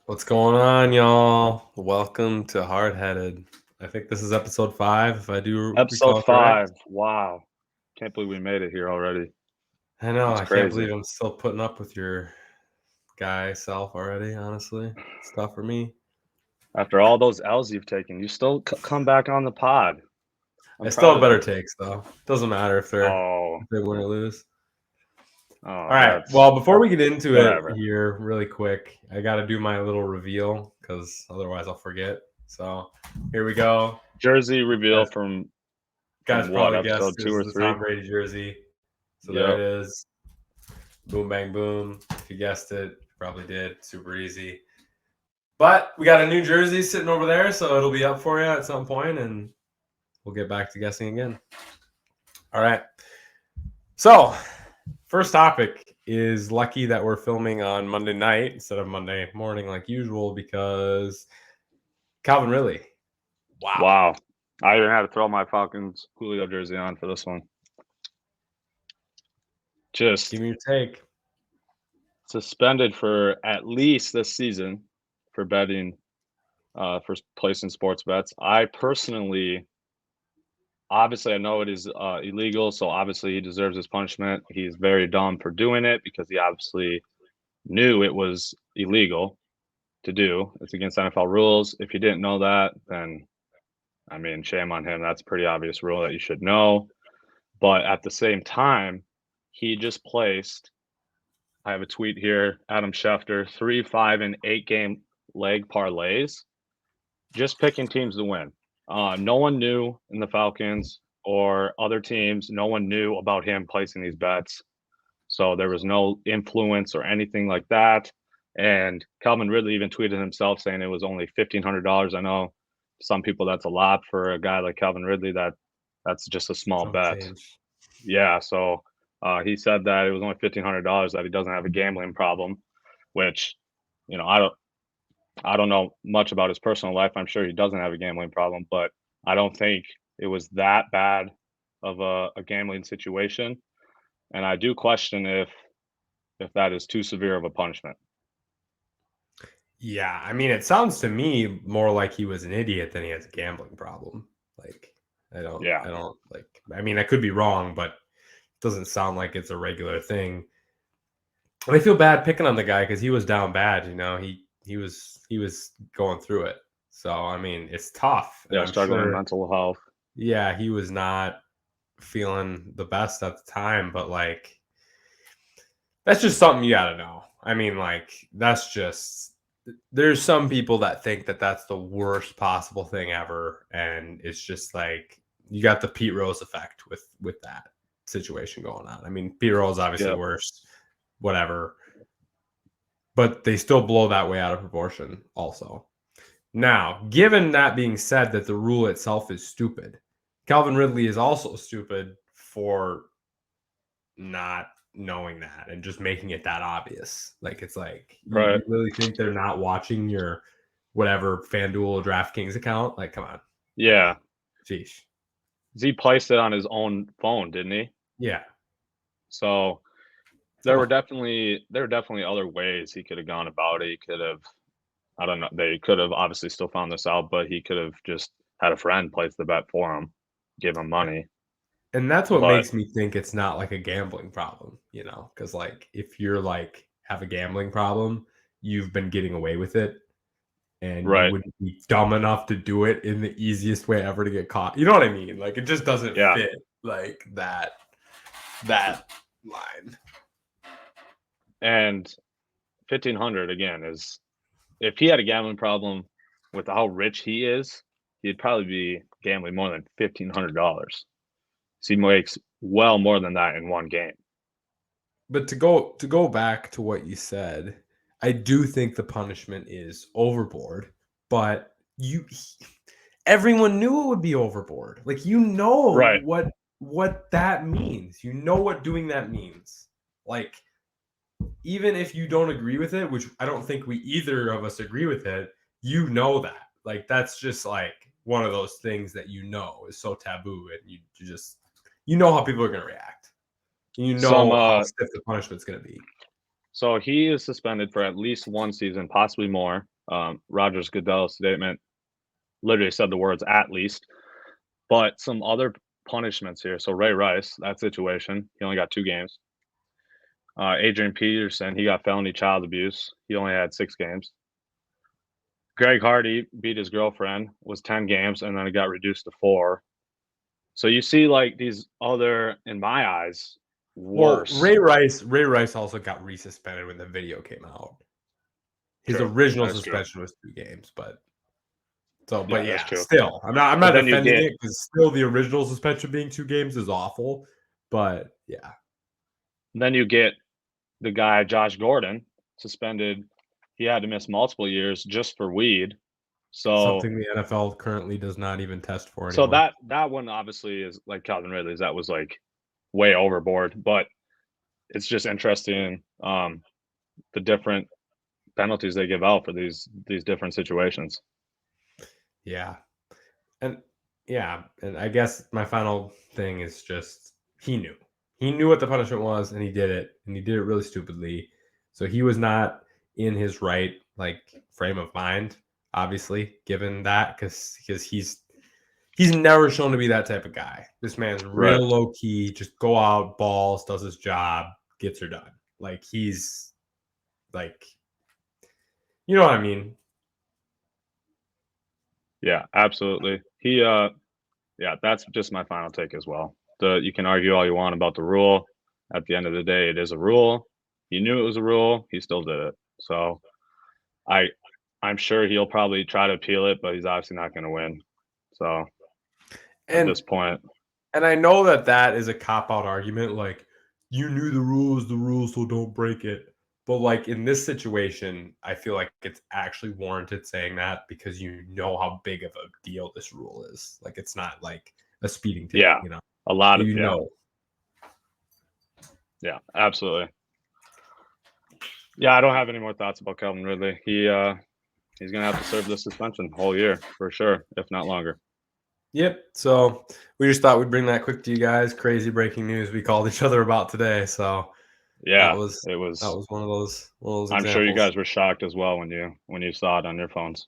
What's going on, y'all? Welcome to Hard Headed. I think this is episode 5, if I do Episode recall correct. 5. Wow. Can't believe we made it here already. I know, That's I can't crazy. believe I'm still putting up with your guy self already, honestly. It's tough for me. After all those L's you've taken, you still come back on the pod. I I'm still proud have of better you. takes, though. Doesn't matter if Oh, they win or lose. All oh, right. that's Well, before we get into it whatever. here, really quick, I got to do my little reveal because otherwise I'll forget. So here we go. Jersey reveal Guys, from guys what, probably guessed episode this 2 is or the 3? Tom Brady jersey. So there it Yep. is. Boom, bang, boom. If you guessed it, you probably did. Super easy. But we got a new jersey sitting over there, so it'll be up for you at some point, and we'll get back to guessing again. All right. So, first topic is lucky that we're filming on Monday night instead of Monday morning like usual because Calvin Ridley. Wow. I even had to throw my Falcons Julio jersey on for this one. Just Give me your take. suspended for at least this season for betting, for placing sports bets. I personally Obviously, I know it is illegal, so obviously he deserves his punishment. He's very dumb for doing it because he obviously knew it was illegal to do. It's against NFL rules. If you didn't know that, then I mean, shame on him. That's a pretty obvious rule that you should know. But at the same time, he just placed, I have a tweet here, Adam Schefter, 3, 5, and 8 game leg parlays, just picking teams to win. No one knew in the Falcons or other teams, no one knew about him placing these bets. So there was no influence or anything like that. And Calvin Ridley even tweeted himself saying it was only $1,500. I know some people that's a lot for a guy like Calvin Ridley. That's just a small Chump bet. change. Yeah. So he said that it was only $1,500, that he doesn't have a gambling problem, which, you know, I don't know much about his personal life. I'm sure he doesn't have a gambling problem, but I don't think it was that bad of a gambling situation. And I do question if that is too severe of a punishment. Yeah, I mean, it sounds to me more like he was an idiot than he has a gambling problem. Like, Yeah. I don't like. I mean, I could be wrong, but it doesn't sound like it's a regular thing. And I feel bad picking on the guy because he was down bad. You know, he was going through it. So I mean, it's tough, and Yeah. I'm Struggling sure. mental health. Yeah, he was not feeling the best at the time, but like, that's just something you got to know. I mean, like, that's just there's some people that think that that's the worst possible thing ever, and it's just like you got the Pete Rose effect with that situation going on. I mean, Pete Rose obviously Yep. worse, whatever, but they still blow that way out of proportion. Also, now, given that being said, that the rule itself is stupid, Calvin Ridley is also stupid for not knowing that and just making it that obvious. Like, it's like Right. you really think they're not watching your whatever FanDuel or DraftKings account? Like, come on. Yeah. Sheesh. He placed it on his own phone, didn't he? Yeah. So Come on. there were definitely other ways he could have gone about it. He could have, I don't know, they could have obviously still found this out, but he could have just had a friend place the bet for him, give him money. And that's what But makes me think it's not like a gambling problem, because like if you're like have a gambling problem, you've been getting away with it and you right. wouldn't be dumb enough to do it in the easiest way ever to get caught. You know what I mean? Like, it just doesn't Yeah. fit like that line. And 1,500 again is, if he had a gambling problem with how rich he is, he'd probably be gambling more than $1,500. So he makes well more than that in one game. But to go back to what you said, I do think the punishment is overboard, but everyone knew it would be overboard. Like, Right. what that means. You know what doing that means. Like, even if you don't agree with it, which I don't think we either of us agree with it, you know that. Like, that's just like one of those things that is so taboo, and you know how people are going to react. You Some know how stiff the punishment's going to be. So he is suspended for at least one season, possibly more. Rodgers Goodell's statement literally said the words "at least," but some other punishments here. So Ray Rice, that situation, he only got 2 games. Adrian Peterson, he got felony child abuse. He only had 6 games. Greg Hardy beat his girlfriend, was 10 games, and then it got reduced to 4. So you see, like, these other, in my eyes, worse. Well, Ray Rice also got resuspended when the video came out. His True. original That's true. suspension was 2 games, but Yeah, that's true. still, I'm not But then you defending get- it because still the original suspension being 2 games is awful. But yeah, Then you get the guy, Josh Gordon, suspended. He had to miss multiple years just for weed. So something the NFL currently does not even test for So anymore. that one obviously is like Calvin Ridley's. That was like way overboard, but it's just interesting the different penalties they give out for these different situations. Yeah. And I guess my final thing is just he knew what the punishment was, and he did it really stupidly. So he was not in his right frame of mind, obviously, given that, because he's never shown to be that type of guy. This man's real low key, just go out, balls, does his job, gets her done. Like, he's like, you know what I mean? Yeah, absolutely. Yeah, that's just my final take as well. You can argue all you want about the rule. At the end of the day, it is a rule. He knew it was a rule. He still did it. So I'm sure he'll probably try to appeal it, but he's obviously not going to win. So at this point. And I know that is a cop-out argument. Like, you knew the rule, so don't break it. But, like, in this situation, I feel like it's actually warranted saying that because you know how big of a deal this rule is. Like, it's not like a speeding ticket, Yeah, you know? a lot of, you know. Yeah, absolutely. Yeah, I don't have any more thoughts about Calvin Ridley. He's going to have to serve the suspension the whole year for sure, if not longer. Yep. So we just thought we'd bring that quick to you guys. Crazy breaking news we called each other about today. So yeah, that was one of those I'm examples. sure you guys were shocked as well when you saw it on your phones.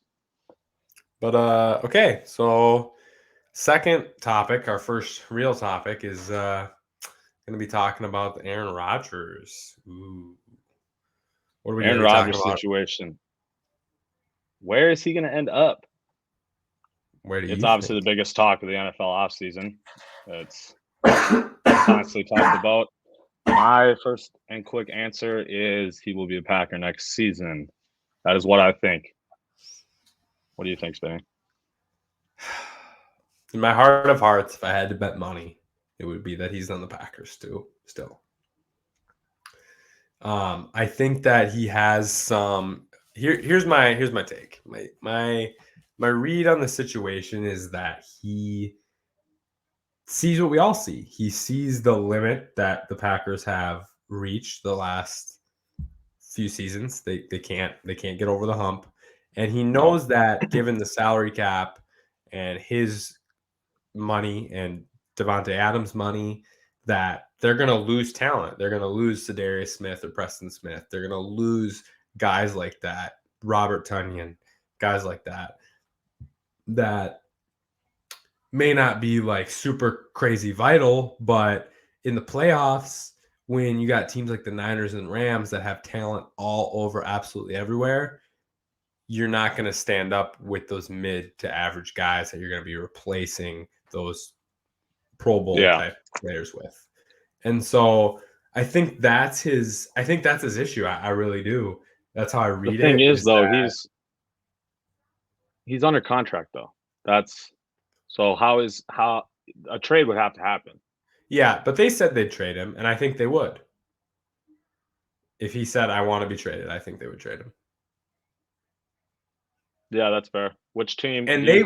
But okay, so second topic, our first real topic is going to be talking about the Aaron Rodgers. Ooh. What are we Aaron going to be talking Rodgers about? situation. Where is he going to end up? Where do you It's obviously think? the biggest talk of the NFL offseason. It's constantly talked about. My first and quick answer is he will be a Packer next season. That is what I think. What do you think, Spinny? In my heart of hearts, if I had to bet money, it would be that he's on the Packers too. Still, I think that he has some. Here's my take. My read on the situation is that he sees what we all see. He sees the limit that the Packers have reached the last few seasons. They can't get over the hump, and he knows that given the salary cap and his money and Devontae Adams' money, that they're going to lose talent. They're going to lose Zadarius Smith or Preston Smith. They're going to lose guys like that, Robert Tonyan, guys like that may not be like super crazy vital, but in the playoffs, when you got teams like the Niners and Rams that have talent all over absolutely everywhere, you're not going to stand up with those mid to average guys that you're going to be replacing those Pro Bowl type players with. And so I think that's his issue. I really do. That's how I read it. The thing is, though, he's under contract, though. So how a trade would have to happen. Yeah, but they said they'd trade him, and I think they would. If he said, I want to be traded, I think they would trade him. Yeah, that's fair. Which team? And they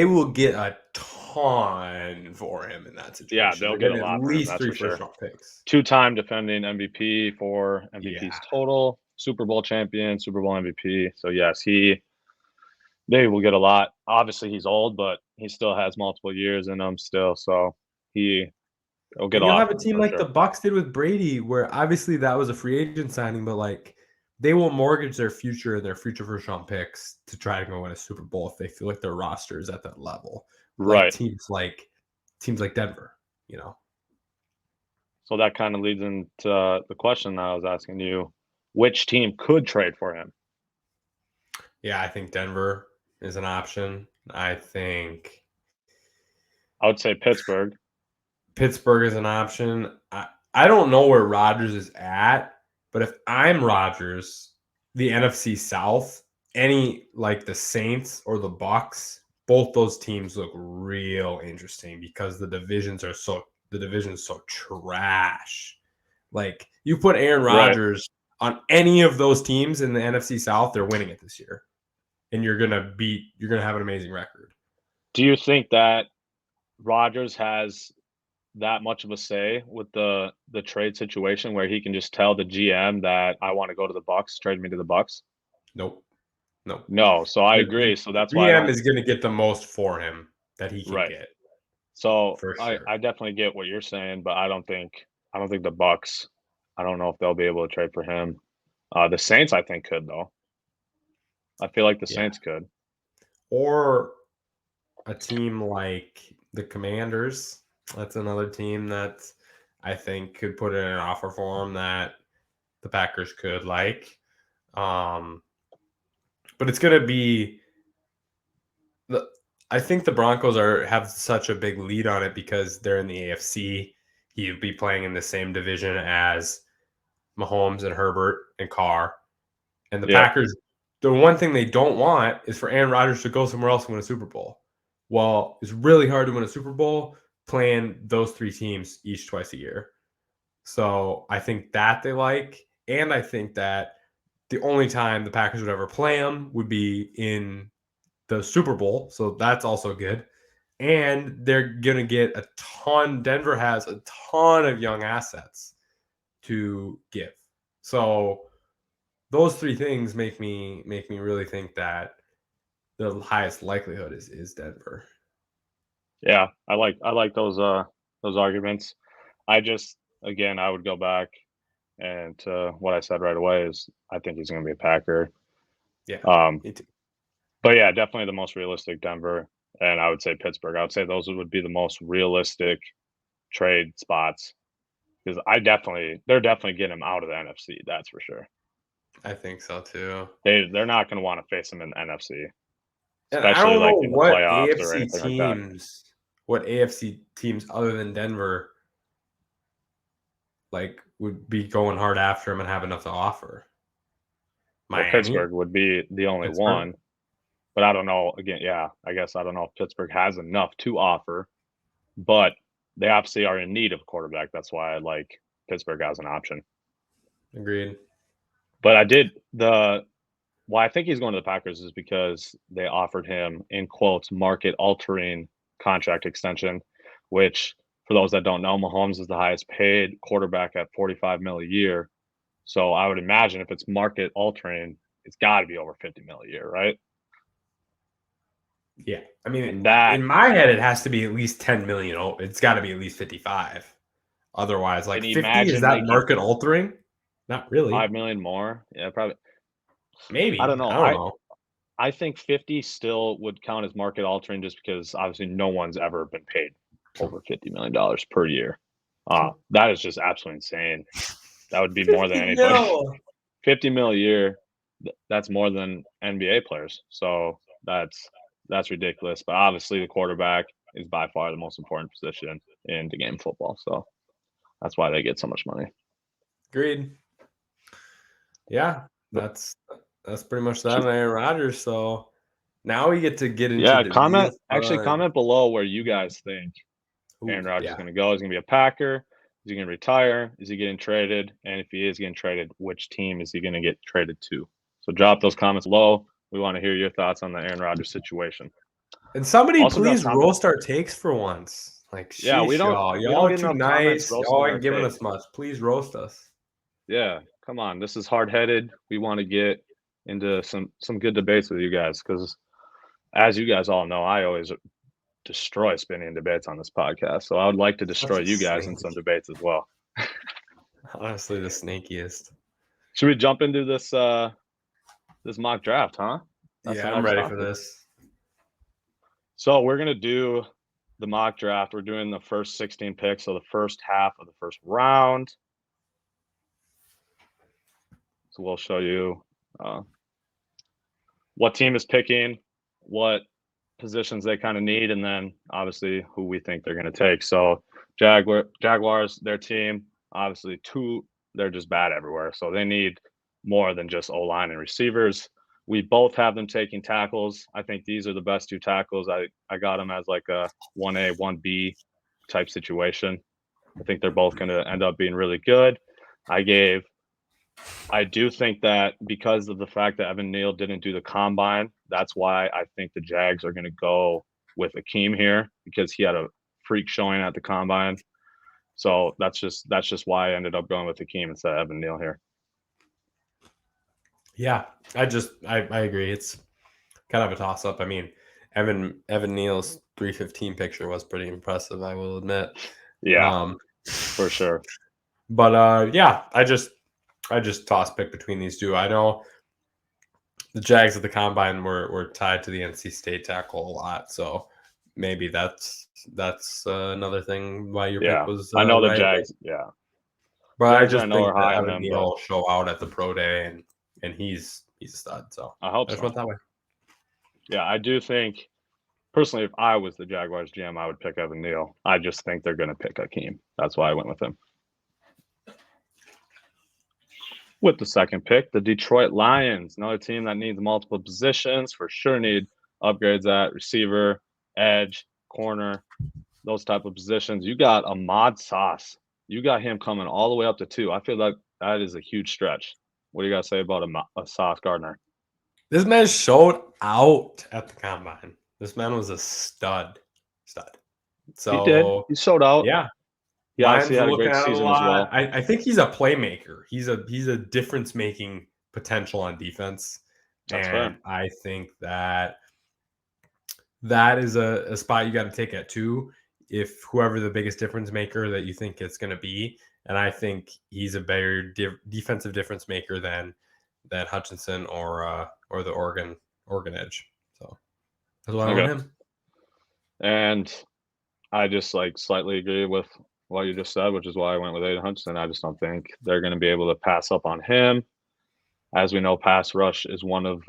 will get a ton for him in that situation. Yeah, they'll get a lot. At least 3 first round picks. 2-time defending MVP, 4 MVPs total, Super Bowl champion, Super Bowl MVP. So yes, they will get a lot. Obviously, he's old, but he still has multiple years in him still. So he They'll get And a you'll lot have a from him team for like sure. the Bucks did with Brady, where obviously that was a free agent signing, but like they will mortgage their future and their future first round picks to try to go win a Super Bowl if they feel like their roster is at that level. Like Right. teams like Denver, you know. So that kind of leads into the question I was asking you: which team could trade for him? Yeah, I think Denver is an option. I think I would say Pittsburgh. Pittsburgh is an option. I don't know where Rodgers is at, but if I'm Rodgers, the NFC South, any like the Saints or the Bucks, both those teams look real interesting because the division's so trash. Like you put Aaron Right. Rodgers on any of those teams in the NFC South, they're winning it this year. And you're gonna have an amazing record. Do you think that Rodgers has that much of a say with the trade situation where he can just tell the GM that I want to go to the Bucks, trade me to the Bucks? Nope. Nope. No, so I The agree. So that's why I GM don't. is gonna get the most for him that he can Right. get, So for I sure. definitely get what you're saying, but I don't think the Bucks. I don't know if they'll be able to trade for him. The Saints, I think, could though. I feel like the Yeah. Saints could. Or a team like the Commanders. That's another team that I think could put in an offer for him that the Packers could like. But it's gonna be the I think the Broncos have such a big lead on it because they're in the AFC. He'd be playing in the same division as Mahomes and Herbert and Carr. And the Yeah. Packers, the one thing they don't want is for Aaron Rodgers to go somewhere else and win a Super Bowl. Well, it's really hard to win a Super Bowl playing those three teams each twice a year. So I think that they like, and I think that the only time the Packers would ever play them would be in the Super Bowl. So that's also good. And they're going to get a ton. Denver has a ton of young assets to give. So those three things make me really think that the highest likelihood is Denver. Yeah, I like those arguments. I just again I would go back and to what I said right away is I think he's going to be a Packer. Yeah, Um, me too. but yeah, definitely the most realistic Denver, and I would say Pittsburgh. I would say those would be the most realistic trade spots because they're definitely getting him out of the NFC. That's for sure. I think so too. They're not going to want to face him in the NFC, And I especially don't like know in the playoffs or what AFC teams other than Denver like would be going hard after him and have enough to offer. well, Miami, Pittsburgh would be the only Pittsburgh. one. But I don't know. Again, yeah, I guess I don't know if Pittsburgh has enough to offer, but they obviously are in need of a quarterback. That's why I like Pittsburgh as an option. Agreed. But I did the why I think he's going to the Packers is because they offered him in quotes market altering contract extension, which for those that don't know, Mahomes is the highest paid quarterback at 45 mil a year. So I would imagine if it's market altering, it's got to be over 50 mil a year, right? Yeah, I mean, And that in my head, it has to be at least 10 million. Oh, it's got to be at least 55. Otherwise, like can you 50 is imagine that making market altering? Not really. 5 million more? Yeah, probably. I don't Maybe. know. I don't I know. I think 50 still would count as market altering just because obviously no one's ever been paid True. over $50 million per year. True. That is just absolutely insane. That would be more than 50 anybody. mil. 50 mil a year, that's more than NBA players. So that's ridiculous. But obviously the quarterback is by far the most important position in the game of football. So that's why they get so much money. Agreed. Yeah, But that's pretty much that on Aaron Rodgers. So now we get into yeah, the real fun. comment below where you guys think Ooh, Aaron Rodgers is yeah. going to go. Is he going to be a Packer? Is he going to retire? Is he getting traded? And if he is getting traded, which team is he going to get traded to? So drop those comments below. We want to hear your thoughts on the Aaron Rodgers situation. And somebody Also drop please comments. roast our takes for once. Like, Yeah, sheesh, y'all. we Y'all don't are get too enough comments nice. Y'all roasting our aren't giving takes. us much. Please roast us. Yeah, come on. This is hard headed. We want to get into some good debates with you guys because, as you guys all know, I always destroy Spinny in debates on this podcast. So I would like to destroy Such a you guys in snake. some debates as well. Honestly, the snakiest. Should we jump into this this mock draft, huh? That's Yeah, the I'm next ready for topic. this. So we're gonna do the mock draft. We're doing the first 16 picks, so the first half of the first round. So we'll show you what team is picking, what positions they kind of need, and then obviously who we think they're going to take. So Jaguars, their team, obviously they're just bad everywhere. So they need more than just O-line and receivers. We both have them taking tackles. I think these are the best two tackles. I got them as like a 1A, 1B type situation. I think they're both going to end up being really good. I do think that because of the fact that Evan Neal didn't do the combine, that's why I think the Jags are going to go with Akeem here because he had a freak showing at the combine. So that's just why I ended up going with Akeem instead of Evan Neal here. Yeah, I agree. It's kind of a toss up. I mean, Evan Neal's 315 picture was pretty impressive, I will admit. Yeah, for sure. But yeah, I just toss pick between these two. I know the Jags at the combine were tied to the NC State tackle a lot, so maybe that's another thing why your pick was I know the right. Jags. Yeah, But Jags I just I know think are that high on Evan them, Neal will show out at the pro day, and he's a stud. So I hope I just so. went that way. Yeah, I do think personally, if I was the Jaguars GM, I would pick Evan Neal. I just think they're going to pick Akeem. That's why I went with him. With the second pick, the Detroit Lions, another team that needs multiple positions, for sure need upgrades at receiver, edge, corner, those type of positions. You got Ahmad Sauce. You got him coming all the way up to 2. I feel like that is a huge stretch. What do you guys say about a Sauce Gardner? This man showed out at the combine. This man was a stud. So He did. He showed out. Yeah. He obviously had a great season as well. I think he's a playmaker. He's a difference making potential on defense. That's and fair. I think that is a spot you got to take at 2 if whoever the biggest difference maker that you think it's going to be. And I think he's a better defensive difference maker than Hutchinson or the Oregon edge. So that's why I went him. And I just slightly agree with what you just said, which is why I went with Aiden Hutchinson. I just don't think they're going to be able to pass up on him. As we know, pass rush is one of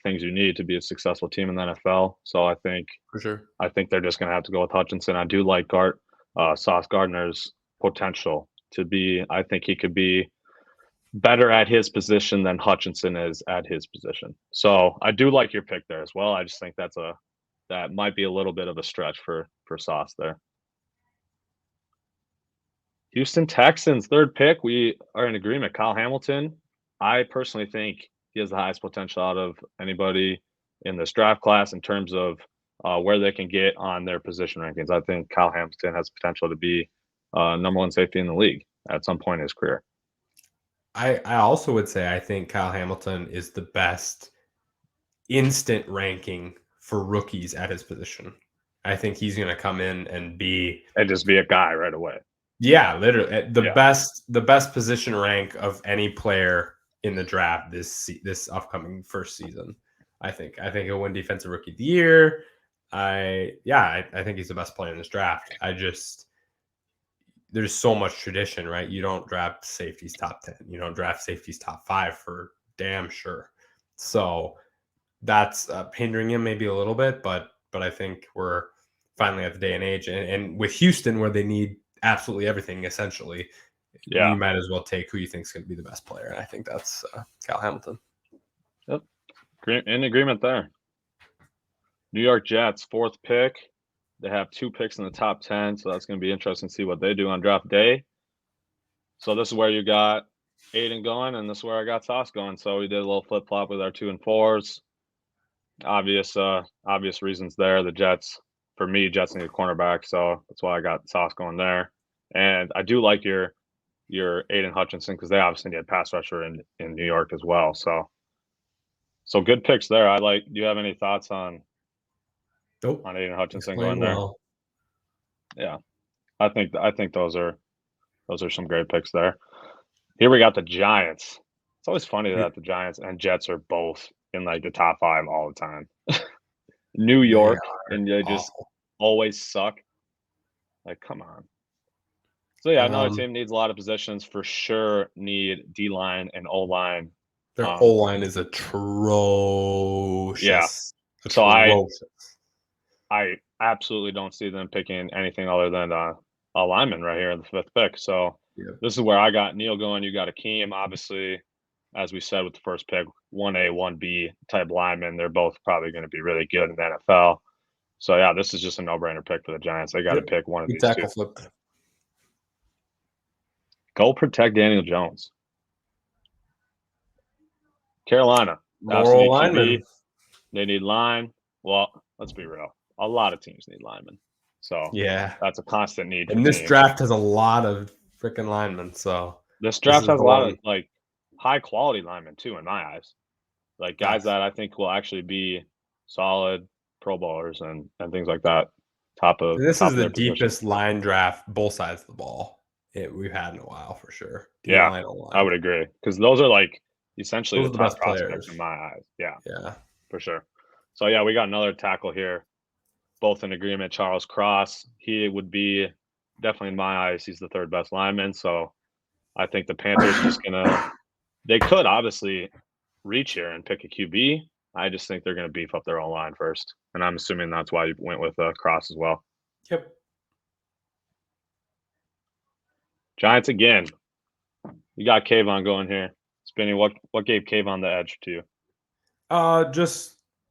things you need to be a successful team in the NFL. So I think For sure. I think they're just going to have to go with Hutchinson. I do like Sauce Gardner's potential to be. I think he could be better at his position than Hutchinson is at his position. So I do like your pick there as well. I just think that might be a little bit of a stretch for Sauce there. Houston Texans, third pick. We are in agreement. Kyle Hamilton. I personally think he has the highest potential out of anybody in this draft class in terms of where they can get on their position rankings. I think Kyle Hamilton has potential to be number 1 safety in the league at some point in his career. I also would say I think Kyle Hamilton is the best instant ranking for rookies at his position. I think he's going to come in and just be a guy right away. Yeah, literally the best position rank of any player in the draft this upcoming first season. I think he'll win Defensive Rookie of the Year. I think he's the best player in this draft. There's so much tradition, right? You don't draft safeties top 10. You don't draft safeties top 5 for damn sure. So that's hindering him maybe a little bit, but I think we're finally at the day and age. And with Houston, where they need absolutely everything, essentially, you might as well take who you think is going to be the best player. And I think that's Kyle Hamilton. Yep. In agreement there. New York Jets, 4th pick. They have 2 picks in the top 10, so that's going to be interesting to see what they do on draft day. So this is where you got Aiden going, and this is where I got Sauce going. So we did a little flip-flop with our 2 and 4s. Obvious reasons there. The Jets, for me, Jets need a cornerback, so that's why I got Sauce going there. And I do like your Aiden Hutchinson because they obviously need a pass rusher in New York as well. So good picks there. Do you have any thoughts on Nope. on Aiden He's Hutchinson playing going there. well. Yeah, I think those are some great picks there. Here we got the Giants. It's always funny Yeah, that the Giants and Jets are both in like the top 5 all the time. New they York, are and they just awful. always suck. Like, come on. So yeah, another Um, team needs a lot of positions for sure. Need D line and O line. their O line is Yeah. atrocious. So I Atrocious. I absolutely don't see them picking anything other than a lineman right here in the 5th pick. So Yep. this is where I got Neil going. You got Akeem, obviously, as we said with the first pick, 1A, 1B type linemen. They're both probably going to be really good in the NFL. So yeah, this is just a no-brainer pick for the Giants. They got to Yep. pick one of Good these two. tackle flip. Go protect Daniel Jones. Carolina. They More obviously O need linemen. QB. They need line. Well, let's be real. A lot of teams need linemen. So Yeah. that's a constant need for And this teams. draft has a lot of freaking linemen. So This this draft is has the a lot of one. like high quality linemen too, in my eyes. Like guys Facts. that I think will actually be solid Pro Bowlers and things like that. Top of This is the their position. deepest line draft, both sides of the ball, we've had in a while for sure. D Yeah, line, O I line. would agree because those are like essentially Those the are the top best prospects in players. my eyes. Yeah, Yeah. for sure. So yeah, we got another tackle here. Both in agreement. Charles Cross. He would be definitely in my eyes. He's the 3rd best lineman. So I think the Panthers just gonna. They could obviously reach here and pick a QB. I just think they're going to beef up their own line first, and I'm assuming that's why you went with Cross as well. Yep. Giants again. You got Kayvon going here. Spinny, what gave Kayvon the edge to you?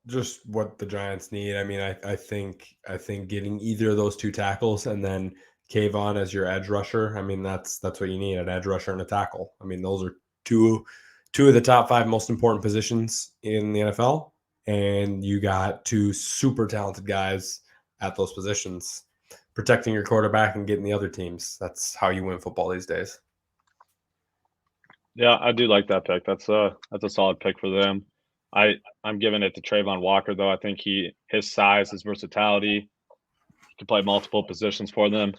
Just what the Giants need. I mean, I think getting either of those two tackles and then Kayvon as your edge rusher. I mean, that's what you need, an edge rusher and a tackle. I mean, those are two of the top 5 most important positions in the NFL, and you got 2 super talented guys at those positions, protecting your quarterback and getting the other teams. That's how you win football these days. Yeah, I do like that pick. That's a solid pick for them. I'm giving it to Trayvon Walker though. I think his size, his versatility, he can play multiple positions for them.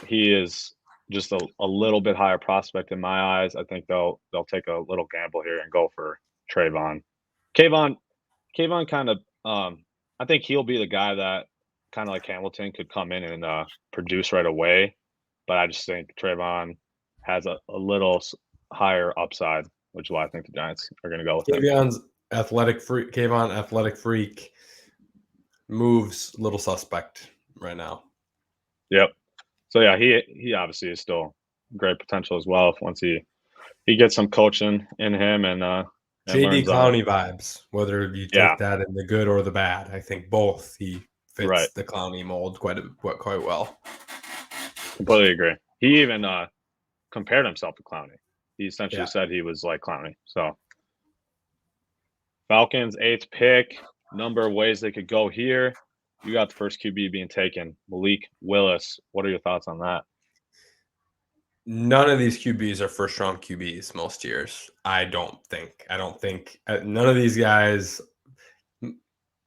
He is just a little bit higher prospect in my eyes. I think they'll take a little gamble here and go for Trayvon. Kayvon kind of I think he'll be the guy that kind of like Hamilton could come in and produce right away. But I just think Trayvon has a little higher upside, which is why I think the Giants are going to go with him. Kayvon athletic freak, moves little suspect right now. Yep. So yeah, he obviously is still great potential as well. Once he gets some coaching in him and JD learns on. Clowney vibes, whether you Yeah. take that in the good or the bad. I think both. He fits Right. the Clowney mold quite well. Completely agree. He even compared himself to Clowney. He essentially Yeah. said he was like Clowney. So Falcons 8th pick. Number of ways they could go here. You got the first QB being taken, Malik Willis. What are your thoughts on that? None of these QBs are first round QBs most years. I don't think none of these guys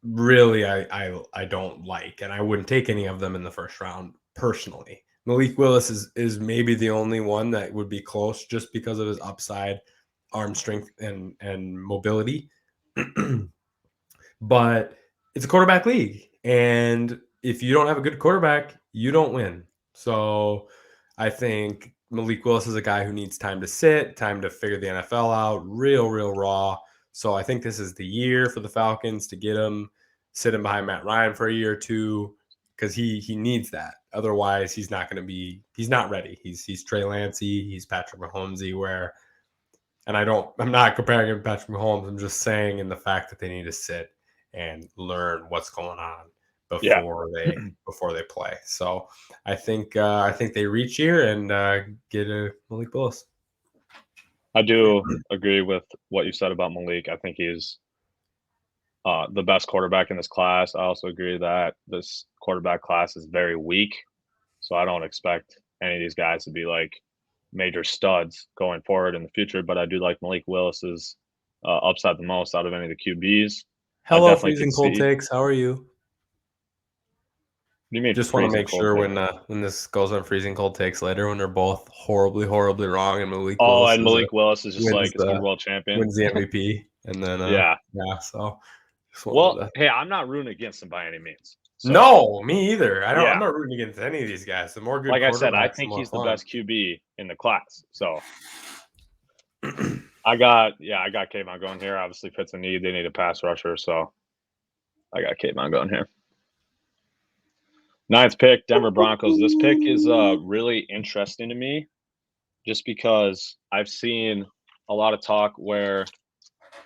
really I don't like, and I wouldn't take any of them in the first round personally. Malik Willis is maybe the only one that would be close just because of his upside, arm strength and mobility. But it's a quarterback league, and if you don't have a good quarterback, you don't win. So I think Malik Willis is a guy who needs time to sit, time to figure the NFL out, real raw. So I think this is the year for the Falcons to get him, sit him behind Matt Ryan for a year or two, because he needs that. Otherwise, he's not ready. He's Trey Lancey, he's Patrick Mahomesy, where, and I'm not comparing him to Patrick Mahomes. I'm just saying in the fact that they need to sit and learn what's going on before they play. So I think they reach here and get a Malik Willis. I do agree with what you said about Malik. I think he's the best quarterback in this class. I also agree that this quarterback class is very weak. So I don't expect any of these guys to be like major studs going forward in the future. But I do like Malik Willis's upside the most out of any of the QBs. I Hello, definitely could freezing cold see. takes. How are you? do you mean Just want to freezing make cold sure take? when this goes on freezing cold takes later, when they're both horribly, horribly wrong, and Oh, and Malik Willis is just wins like is the the world champion. wins the MVP, and then Yeah. yeah. So just wanted Well, to. hey, I'm not rooting against him by any means. So No, me either. I'm yeah, not rooting against any of these guys. The more good like I said, I quarterbacks, the think more he's the fun. best QB in the class. So I got Kayvon going here. Obviously fits a need. They need a pass rusher, so I got Kayvon going here. Ninth pick, Denver Broncos. This pick is really interesting to me just because I've seen a lot of talk where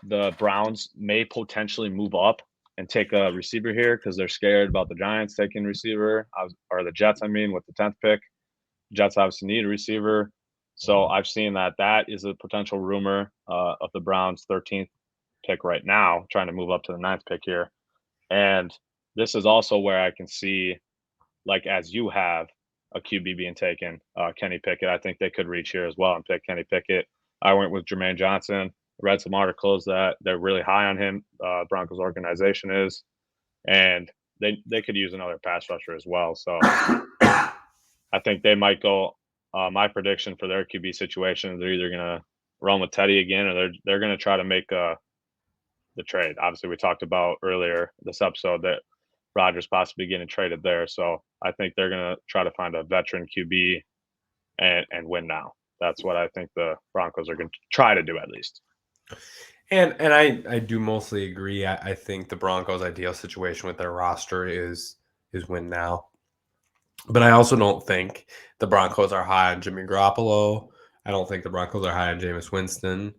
the Browns may potentially move up and take a receiver here because they're scared about the Giants taking receiver, or the Jets, I mean, with the 10th pick. Jets obviously need a receiver. So I've seen that is a potential rumor of the Browns' 13th pick right now, trying to move up to the 9th pick here. And this is also where I can see, like as you have, a QB being taken, Kenny Pickett. I think they could reach here as well and pick Kenny Pickett. I went with Jermaine Johnson. Read some articles that they're really high on him. Broncos organization is, and they could use another pass rusher as well. So I think they might go. My prediction for their QB situation, they're either gonna run with Teddy again, or they're gonna try to make the trade. Obviously, we talked about earlier this episode that Rodgers possibly getting traded there. So I think they're gonna try to find a veteran QB and win now. That's what I think the Broncos are gonna try to do at least. And I do mostly agree. I think the Broncos' ideal situation with their roster is win now. But I also don't think the Broncos are high on Jimmy Garoppolo. I don't think the Broncos are high on Jameis Winston.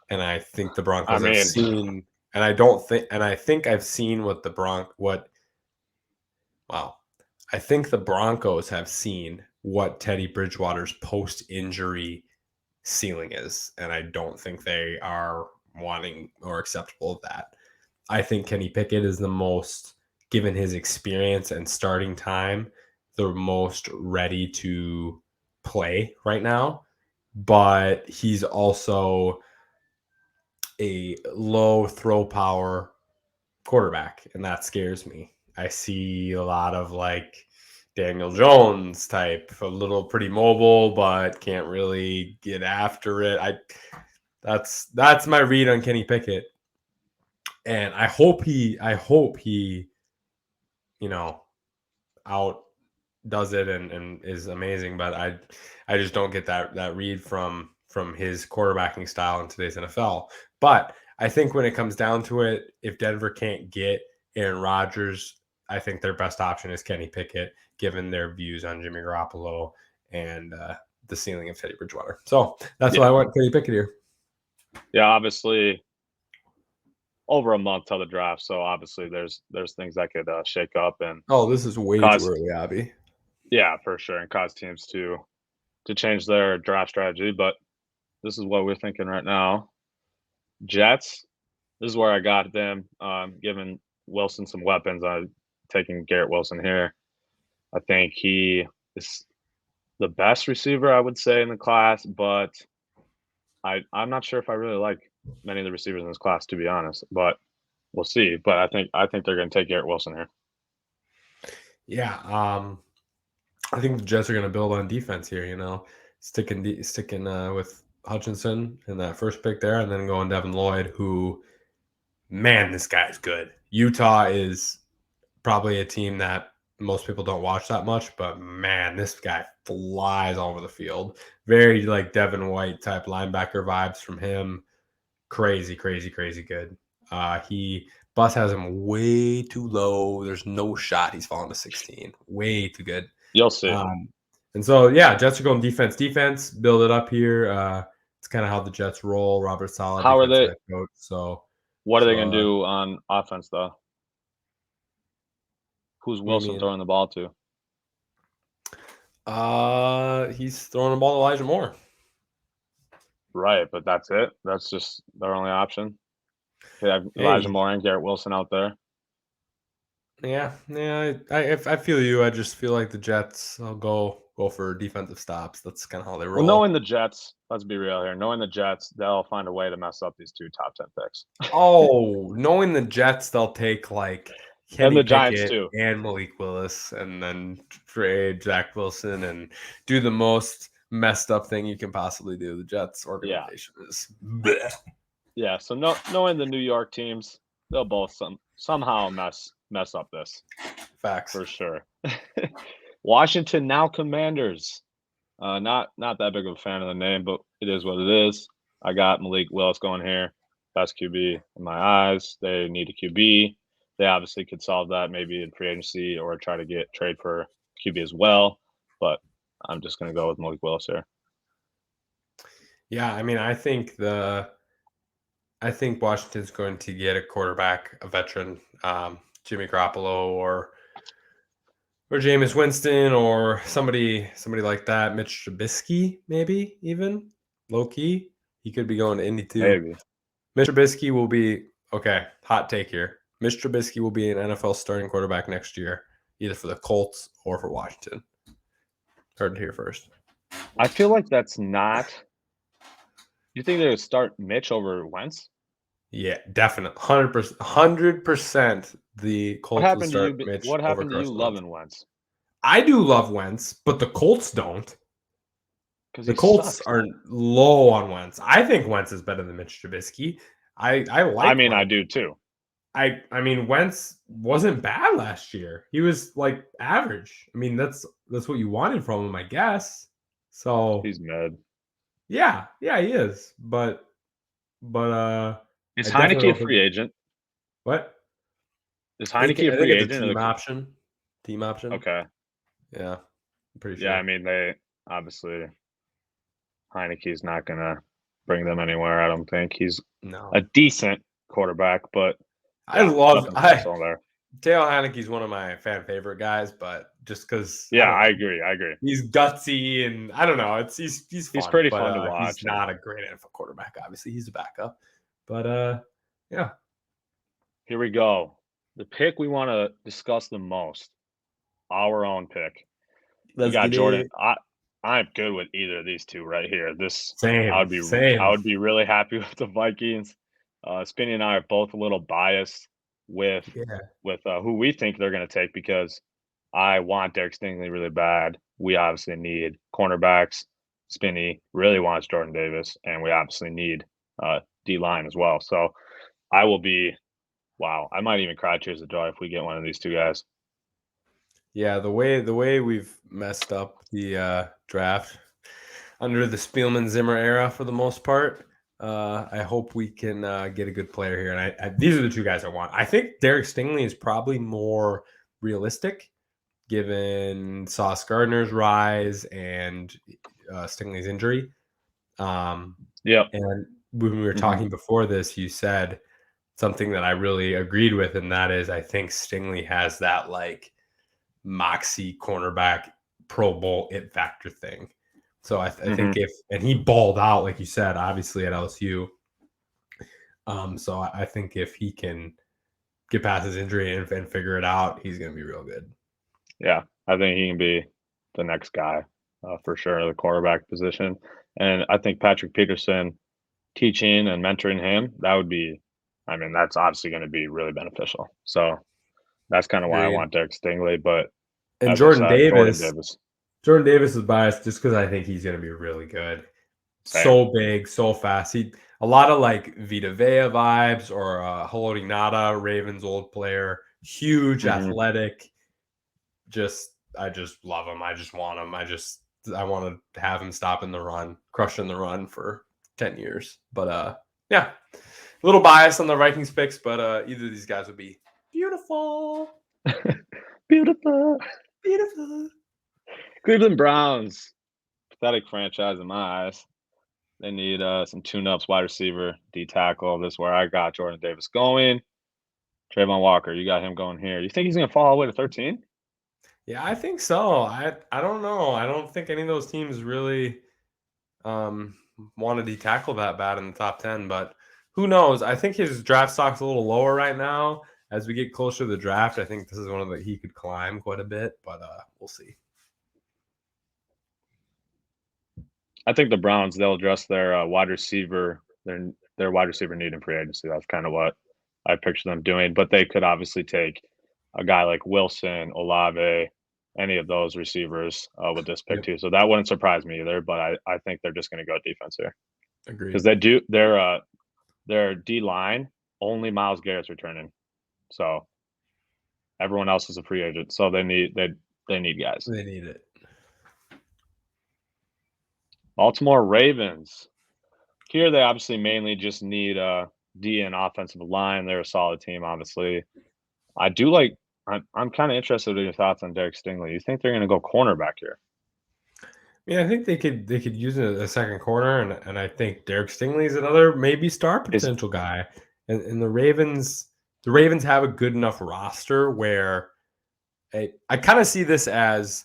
And I think the Broncos have seen, and I think I've seen what I think the Broncos have seen what Teddy Bridgewater's post-injury ceiling is, and I don't think they are wanting or acceptable of that. I think Kenny Pickett is the most, given his experience and starting time, the most ready to play right now, but he's also a low throw power quarterback, and that scares me. I see a lot of like Daniel Jones type, a little pretty mobile, but can't really get after it. That's my read on Kenny Pickett, and I hope he, out does it and is amazing. But I just don't get that read from his quarterbacking style in today's NFL. But I think when it comes down to it, if Denver can't get Aaron Rodgers, I think their best option is Kenny Pickett, given their views on Jimmy Garoppolo and the ceiling of Teddy Bridgewater. So that's why I want Kenny Pickett here. Yeah, obviously over a month till the draft, so obviously there's things that could shake up and this is way too early, Abby. Yeah, for sure, and cause teams to change their draft strategy. But this is what we're thinking right now. Jets. This is where I got them. Giving Wilson some weapons. I'm taking Garrett Wilson here. I think he is the best receiver, I would say, in the class, but I'm not sure if I really like many of the receivers in this class, to be honest. But we'll see. But I think they're going to take Garrett Wilson here. Yeah, I think the Jets are going to build on defense here. Sticking with Hutchinson in that first pick there, and then going Devin Lloyd, who, man, this guy's good. Utah is probably a team that most people don't watch that much, but man, this guy flies all over the field. Very like Devin White type linebacker vibes from him. Crazy, crazy, crazy good. Bus has him way too low. There's no shot he's falling to 16. Way too good. You'll see. And so, yeah, Jets are going defense, build it up here. It's kind of how the Jets roll. Robert Saleh, how are they? Coach, so what are they going to do on offense, though? Who's Wilson throwing the ball to? He's throwing the ball to Elijah Moore. Right, but that's it. That's just their only option. They have Elijah Moore and Garrett Wilson out there. Yeah. I feel you. I just feel like the Jets. I'll go for defensive stops. That's kind of how they roll. Well, knowing the Jets, let's be real here. Knowing the Jets, they'll find a way to mess up these two top 10 picks. Oh, knowing the Jets, they'll take like Kenny the Giants Pickett too. and Malik Willis, and then trade Zach Wilson and do the most messed up thing you can possibly do. The Jets organization is bleh. Yeah. So knowing the New York teams, they'll both somehow mess up this Facts. for sure. Washington now Commanders. Not that big of a fan of the name, but it is what it is. I got Malik Willis going here. Best QB in my eyes. They need a QB. They obviously could solve that maybe in free agency or try to get trade for QB as well. But I'm just going to go with Malik Willis here. Yeah, I mean, I think Washington's going to get a quarterback, a veteran, Jimmy Garoppolo or Jameis Winston or somebody like that. Mitch Trubisky, maybe even low key. He could be going to Indy too. Maybe. Mitch Trubisky will be okay. Hot take here. Mitch Trubisky will be an NFL starting quarterback next year, either for the Colts or for Washington. Heard it here first. I feel like that's not. You think they would start Mitch over Wentz? Yeah, definitely. 100%. The Colts What will happened to start you? Mitch What over happened to you Carson Wentz. loving Wentz? I do love Wentz, but the Colts don't. Because The Colts are low on Wentz. I think Wentz is better than Mitch Trubisky. I like. I mean, Wentz. I do too. I mean, Wentz wasn't bad last year. He was like average. I mean, that's what you wanted from him, I guess. So He's mid. yeah, he is. But Is I definitely Heineke a don't free agent? what? Is I think Heineke a free it's agent? a team option. Team option. Okay. Yeah, I'm pretty sure. Yeah, I mean, they obviously Heineke's not gonna bring them anywhere. I don't think he's No. a decent quarterback, but I love nothing special there. Taylor Heineke's one of my fan favorite guys, but just because I agree. he's gutsy and I don't know, he's fun, He's pretty but, fun to watch. He's not a great NFL quarterback. Obviously, he's a backup, but yeah. Here we go. The pick we want to discuss the most, our own pick. We got Jordan. I'm good with either of these two right here. Same. I would be really happy with the Vikings. Spinny and I are both a little biased with who we think they're going to take because I want Derek Stingley really bad. We obviously need cornerbacks. Spinny really wants Jordan Davis, and we obviously need D-line as well. So I will be wow. I might even cry tears of joy if we get one of these two guys. Yeah, the way we've messed up the draft under the Spielman Zimmer era for the most part. I hope we can get a good player here, and I these are the two guys I want. I think Derek Stingley is probably more realistic, given Sauce Gardner's rise and Stingley's injury. And when we were talking before this, you said something that I really agreed with, and that is I think Stingley has that like moxie cornerback Pro Bowl it factor thing. So I think and he balled out, like you said, obviously at LSU. So I think if he can get past his injury and figure it out, he's going to be real good. Yeah, I think he can be the next guy for sure, the quarterback position. And I think Patrick Peterson teaching and mentoring him, that would be, I mean, that's obviously going to be really beneficial. So that's kind of why I want Derek Stingley. But and Jordan Davis is biased just because I think he's going to be really good. Same. So big, so fast. A lot of like Vita Vea vibes or Haloti Ngata, Ravens old player. Huge, athletic. I just love him. I just want him. I want to have him stopping the run, crushing the run for 10 years. But yeah, a little bias on the Vikings picks, but either of these guys would be beautiful. Beautiful. Beautiful. Cleveland Browns, pathetic franchise in my eyes. They need some tune-ups, wide receiver, D tackle. This is where I got Jordan Davis going. Trayvon Walker, you got him going here. You think he's going to fall all the way to 13? Yeah, I think so. I don't know. I don't think any of those teams really want to D tackle that bad in the top 10, but who knows? I think his draft stock's a little lower right now. As we get closer to the draft, I think this is one of the he could climb quite a bit, but we'll see. I think the Browns, they'll address their wide receiver, their wide receiver need in free agency. That's kind of what I picture them doing. But they could obviously take a guy like Wilson, Olave, any of those receivers with this pick Yep. too. So that wouldn't surprise me either. But I think they're just going to go defense here because Agreed. their D line only Myles Garrett's returning, so everyone else is a free agent. So they need guys. They need it. Baltimore Ravens. Here they obviously mainly just need D and offensive line. They're a solid team, obviously. I do like. I'm kind of interested in your thoughts on Derek Stingley. You think they're going to go cornerback here? Yeah, I think they could use a second corner, and I think Derek Stingley is another maybe star potential guy. And the Ravens have a good enough roster where I kind of see this as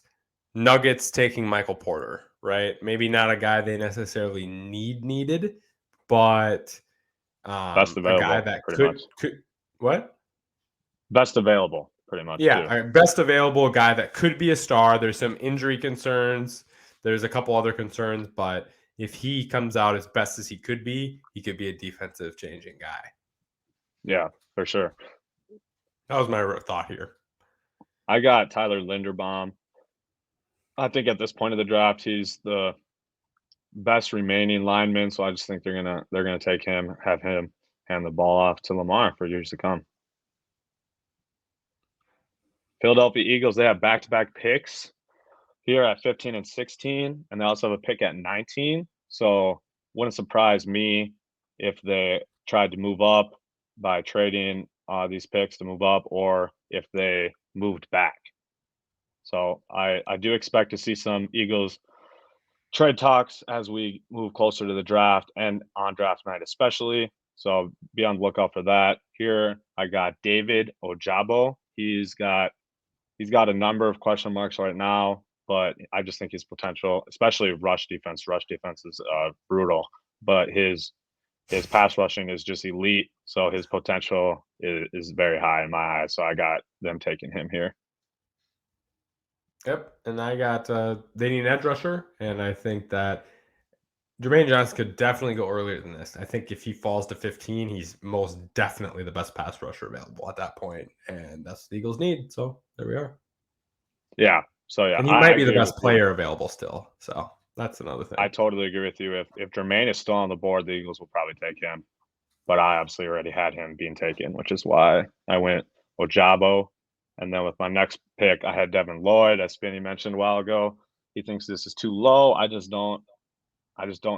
Nuggets taking Michael Porter, right? Maybe not a guy they necessarily needed, but Best a guy available, that pretty much. could what? Best available, pretty much. Yeah, best available guy that could be a star. There's some injury concerns. There's a couple other concerns, but if he comes out as best as he could be a defensive changing guy. Yeah, for sure. That was my thought here. I got Tyler Linderbaum. I think at this point of the draft, he's the best remaining lineman. So I just think they're gonna take him, have him hand the ball off to Lamar for years to come. Philadelphia Eagles, they have back-to-back picks here at 15 and 16, and they also have a pick at 19. So wouldn't surprise me if they tried to move up by trading these picks to move up, or if they moved back. So I do expect to see some Eagles trade talks as we move closer to the draft and on draft night especially. So be on the lookout for that. Here I got David Ojabo. He's got a number of question marks right now, but I just think his potential, especially rush defense is brutal, but his pass rushing is just elite. So his potential is very high in my eyes. So I got them taking him here. Yep, and I got they need an edge rusher, and I think that Jermaine Johnson could definitely go earlier than this. I think if he falls to 15, he's most definitely the best pass rusher available at that point, and that's what the Eagles need. So there we are. Yeah. So yeah, and he might be the best player available still. So that's another thing. I totally agree with you. If Jermaine is still on the board, the Eagles will probably take him. But I obviously already had him being taken, which is why I went Ojabo. And then with my next pick, I had Devin Lloyd, as Spinny mentioned a while ago. He thinks this is too low. I just don't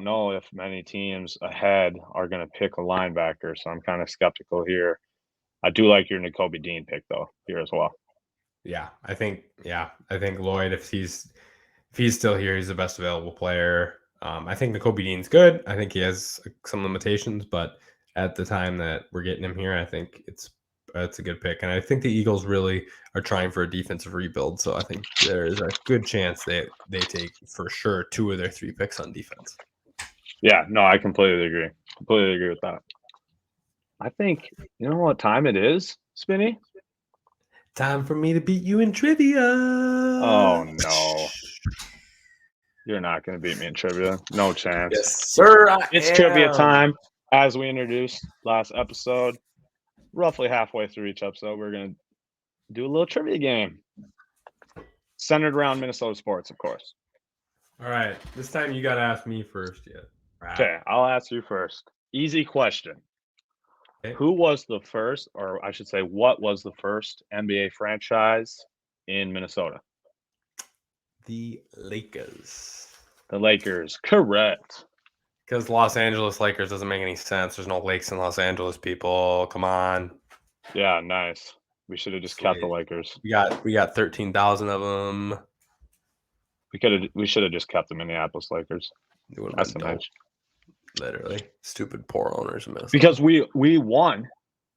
know if many teams ahead are going to pick a linebacker. So I'm kind of skeptical here. I do like your Nakobe Dean pick though here as well. Yeah, I think Lloyd, if he's still here, he's the best available player. I think Nakobe Dean's good. I think he has some limitations, but at the time that we're getting him here, I think it's a good pick. And I think the Eagles really are trying for a defensive rebuild. So I think there's a good chance they take for sure 2 of their 3 picks on defense. Yeah, no, I completely agree. Completely agree with that. I think, you know what time it is, Spinny? Time for me to beat you in trivia. Oh, no. You're not going to beat me in trivia. No chance. Yes, sir. It's trivia time. As we introduced last episode, roughly halfway through each episode, we're going to do a little trivia game centered around Minnesota sports, of course. All right. This time you got to ask me first. Okay, I'll ask you first. Easy question. Okay. Who was the first, or I should say, what was the first NBA franchise in Minnesota? The Lakers. The Lakers, correct. Because Los Angeles Lakers doesn't make any sense. There's no lakes in Los Angeles, people. Come on. Yeah, nice. We should have just kept the Lakers. We got 13,000 of them. We should have just kept the Minneapolis Lakers. That's nice. Literally, stupid poor owners in Minnesota. Because we won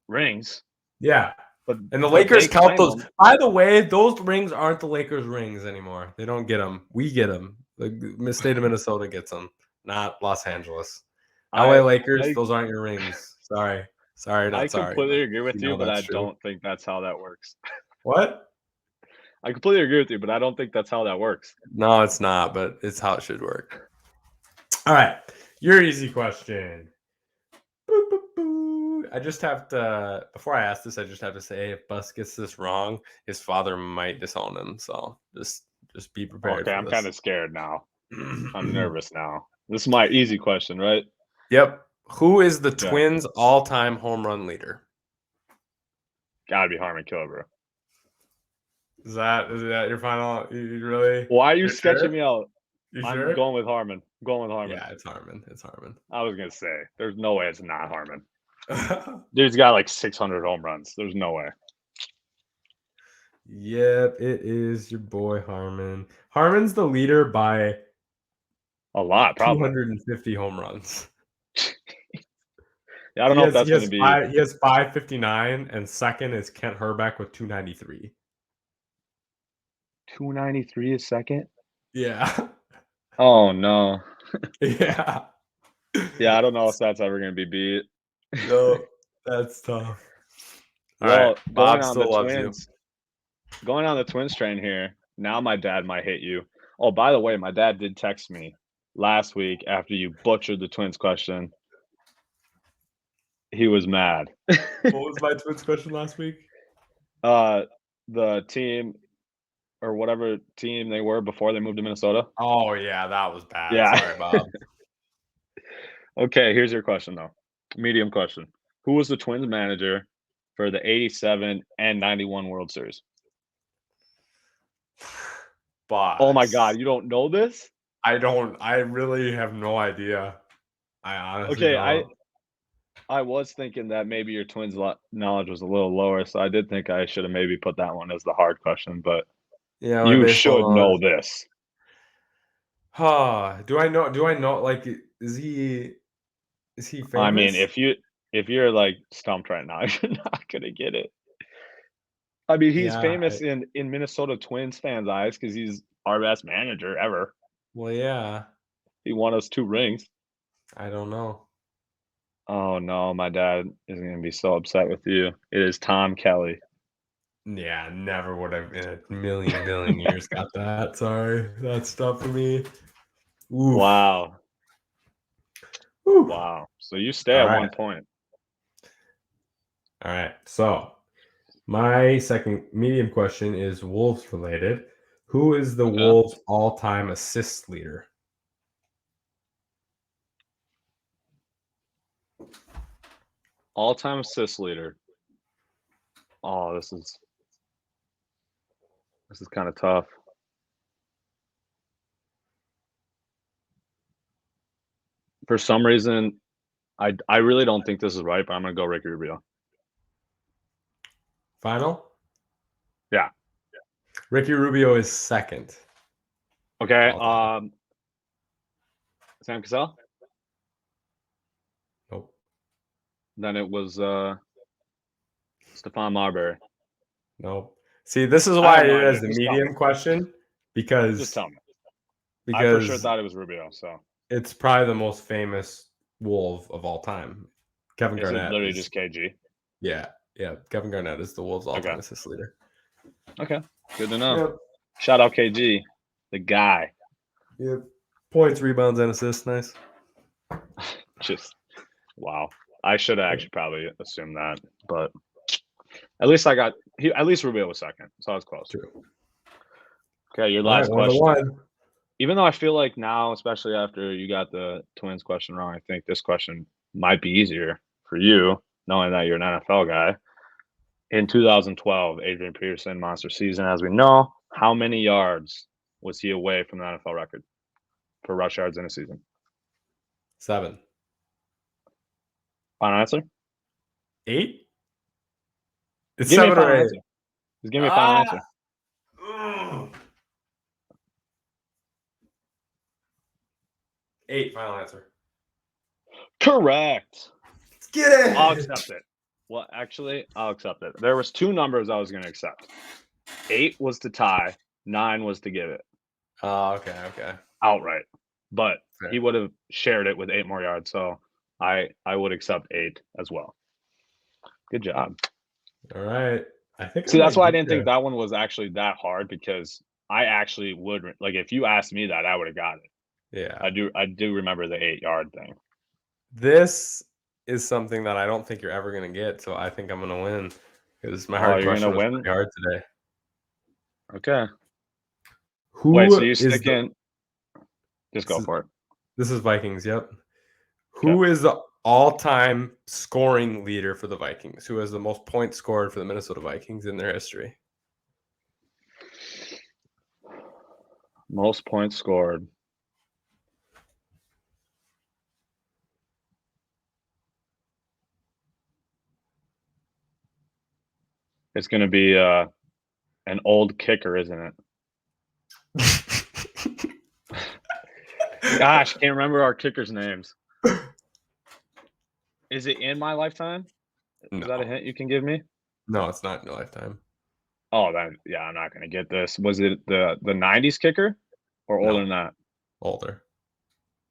rings. Yeah, and the Lakers count those. By the way, those rings aren't the Lakers' rings anymore. They don't get them. We get them. The state of Minnesota gets them, not Los Angeles. LA Lakers, those aren't your rings. Sorry. I completely agree with you, but I don't think that's how that works. What? I completely agree with you, but I don't think that's how that works. No, it's not, but it's how it should work. All right. Your easy question. Boop, boop, boop. I just have to, before I ask this, I just have to say, if Bus gets this wrong, his father might disown him. So just be prepared Okay, for I'm this. kind of scared now. I'm nervous now. This is my easy question, right? Yep. Who is the Yeah. Twins' all-time home run leader? Gotta be Harmon Killebrew. Is that your final? You really? Why are you You're sketching sure? me out? You I'm sure? going with Harmon. Yeah, it's Harmon. It's Harmon. I was gonna say, there's no way it's not Harmon. Dude's got like 600 home runs. There's no way. Yep, it is your boy Harmon. Harmon's the leader by A lot, probably. 250 home runs. Yeah, I don't know if that's going to be He has 559, and second is Kent Herbeck with 293. 293 a second. Yeah. Oh no. Yeah. Yeah, I don't know if that's ever going to be beat. No, that's tough. All Well, right, Bob still loves you. Going on the Twins train here. Now my dad might hate you. Oh, by the way, my dad did text me last week after you butchered the Twins question. He was mad. What was my Twins question last week? The team or whatever team they were before they moved to Minnesota. Oh yeah, that was bad. Yeah. Sorry, Bob. Okay, here's your question though. Medium question. Who was the Twins manager for the 87 and 91 World Series? Boss. Oh my god, you don't know this? I don't. I really have no idea. I honestly Okay, don't. I was thinking that maybe your Twins knowledge was a little lower, so I did think I should have maybe put that one as the hard question, but Yeah, my you baseball should know knowledge. this. Do I know? Do I know? Like, is he famous? I mean, if you're like stumped right now, you're not gonna get it. I mean, he's Yeah. famous in Minnesota Twins fans' eyes because he's our best manager ever. Well, yeah. He won us 2 rings. I don't know. Oh no, my dad is gonna be so upset with you. It is Tom Kelly. Yeah, never would have in a million billion years got that. Sorry, that's tough for me. Oof. Wow. Oof. Wow. So you stay All at right. 1 point. All right. So my second medium question is Wolves related. Who is the Okay. Wolves' all-time assist leader? All-time assist leader. Oh, this is kind of tough. For some reason, I really don't think this is right, but I'm gonna go Ricky Rubio. Final? Yeah. Ricky Rubio is second. Okay. All-time. Sam Cassell. Nope. Then it was Stephon Marbury. Nope. See, this is I why have I no did it idea. as the Just tell medium me. question Just because tell me. I for sure because thought it was Rubio. So it's probably the most famous Wolf of all time. Kevin is it Garnett literally is just KG? yeah. Kevin Garnett is the Wolves' all-time Okay. assist leader. Okay. Good to know. Yep. Shout out KG, the guy. Yep. Points, rebounds, and assists. Nice. Just wow. I should have actually probably assumed that, but at least at least Rubio was second, so I was close. True. Okay, your All right, last question. 1-1. Even though I feel like now, especially after you got the Twins question wrong, I think this question might be easier for you, knowing that you're an NFL guy. In 2012, Adrian Peterson, monster season, as we know. How many yards was he away from the NFL record for rush yards in a season? 7. Final answer? 8? It's Give me a 7 or final 8. answer. Just give me a final answer. Ugh. 8, final answer. Correct. Let's get it. I'll accept it. Well, actually, I'll accept it. There was 2 numbers I was going to accept. 8 was to tie. 9 was to give it. Oh, okay. Outright. But Fair. he would have shared it with 8 more yards, so I would accept 8 as well. Good job. All right. I think. See, that's why I didn't think that one was actually that hard because I actually would like if you asked me that, I would have got it. Yeah. I do remember the 8-yard thing. This is something that I don't think you're ever going to get. So I think I'm going to win because my Oh, hard you're question gonna was win? pretty hard today. Okay. Wait, so Who you is the sticking? Just go for it. This is Vikings, yep. Okay. Who is the all-time scoring leader for the Vikings? Who has the most points scored for the Minnesota Vikings in their history? Most points scored. It's gonna be an old kicker, isn't it? Gosh, can't remember our kickers' names. Is it in my lifetime? Is that a No. hint you can give me? No, it's not in your lifetime. Oh, then yeah, I'm not gonna get this. Was it the '90s kicker or older No, than that? older.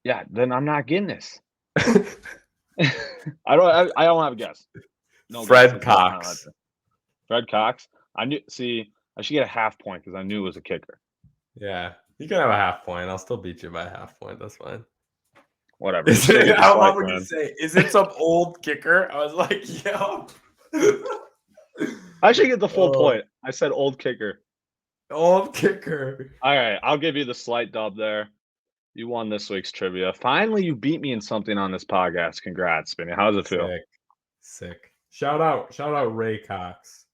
Yeah, then I'm not getting this. I don't have a guess. No Fred guesses left on Cox. that. Fred Cox. I knew. See, I should get a half point because I knew it was a kicker. Yeah, you can have a half point. I'll still beat you by a half point. That's fine. Whatever. You still get the I slight love when you win. say, "Is it some old kicker?" I was like, "Yo." I should get the full Oh, point. I said old kicker. old kicker. All right, I'll give you the slight dub there. You won this week's trivia. Finally, you beat me in something on this podcast. Congrats, Spinny. How does it feel? Sick. Shout out Ray Cox.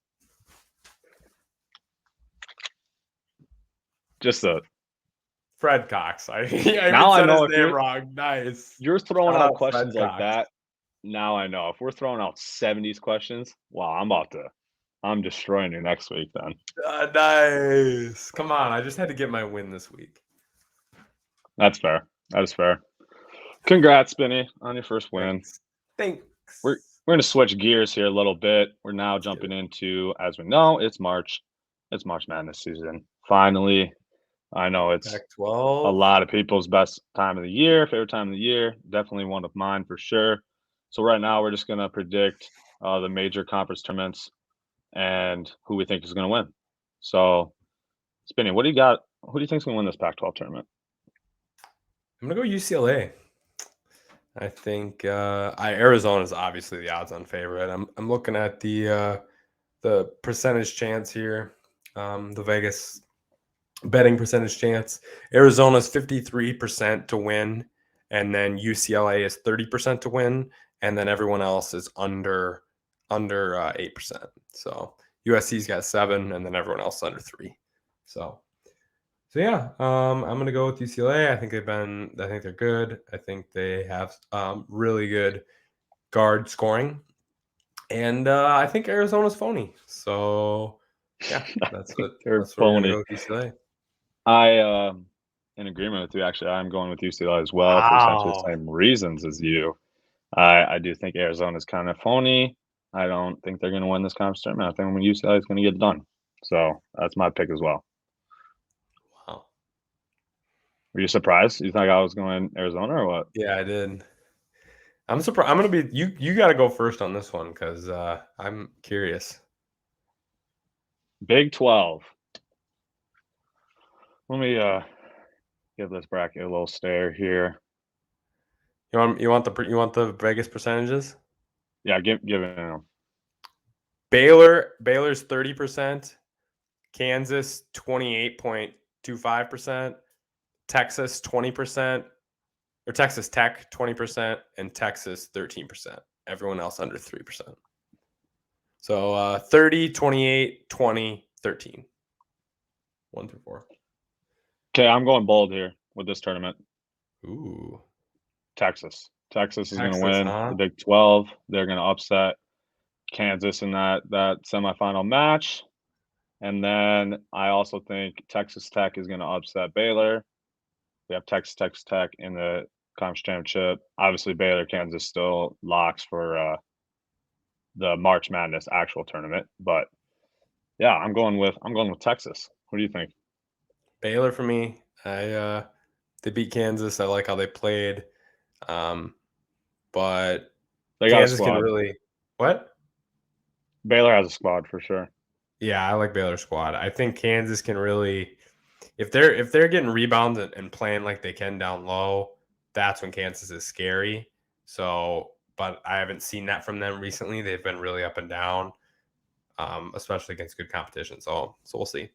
Just a Fred Cox. I now I said know his if name wrong. Nice. you're throwing Shout out out Fred questions like Cox. that. Now I know. If we're throwing out 70s questions, wow, I'm destroying you next week then. Nice. Come on. I just had to get my win this week. That's fair. That is fair. Congrats, Spinny, on your first win. Thanks. We're going to switch gears here a little bit. We're now jumping into, as we know, it's March. It's March Madness season. Finally, I know it's a Pac-12. lot of people's best time of the year, favorite time of the year. Definitely one of mine for sure. So right now we're just going to predict the major conference tournaments and who we think is going to win. So, Spinny, what do you got? Who do you think is going to win this Pac-12 tournament? I'm gonna go UCLA. I think Arizona is obviously the odds-on favorite. I'm looking at the percentage chance here, the Vegas betting percentage chance. Arizona's 53% to win, and then UCLA is 30% to win, and then everyone else is under 8%. So USC's got 7, and then everyone else under 3. So yeah, I'm gonna go with UCLA. I think they're good. I think they have really good guard scoring, and I think Arizona's phony. So yeah, that's what They're we're gonna phony. go with UCLA. I in agreement with you. Actually, I'm going with UCLA as well for essentially the Wow. same reasons as you. I do think Arizona's kind of phony. I don't think they're going to win this conference tournament. I think UCLA is going to get it done. So that's my pick as well. Wow. Were you surprised? You think I was going Arizona or what? Yeah, I did. I'm surprised. I'm gonna be you. You got to go first on this one because I'm curious. Big 12. Let me give this bracket a little stare here. You want the Vegas percentages? Yeah, give it. Baylor's 30%, Kansas 28.25%, Texas 20%, or Texas Tech 20%, and Texas 13%. Everyone else under 3%. So 30, 28, 20, 13. 1 through 4. Okay, I'm going bold here with this tournament. Ooh. Texas. Texas is going to Texas, win huh? the Big 12. They're going to upset Kansas in that semifinal match. And then I also think Texas Tech is going to upset Baylor. We have Texas Tech in the conference championship. Obviously, Baylor, Kansas still locks for the March Madness actual tournament. But yeah, I'm going with Texas. What do you think? Baylor for me. They beat Kansas. I like how they played. But They got Kansas a can squad. really what? Baylor has a squad for sure. Yeah, I like Baylor's squad. I think Kansas can really, if they're getting rebounds and playing like they can down low, that's when Kansas is scary. So but I haven't seen that from them recently. They've been really up and down, especially against good competition. So we'll see.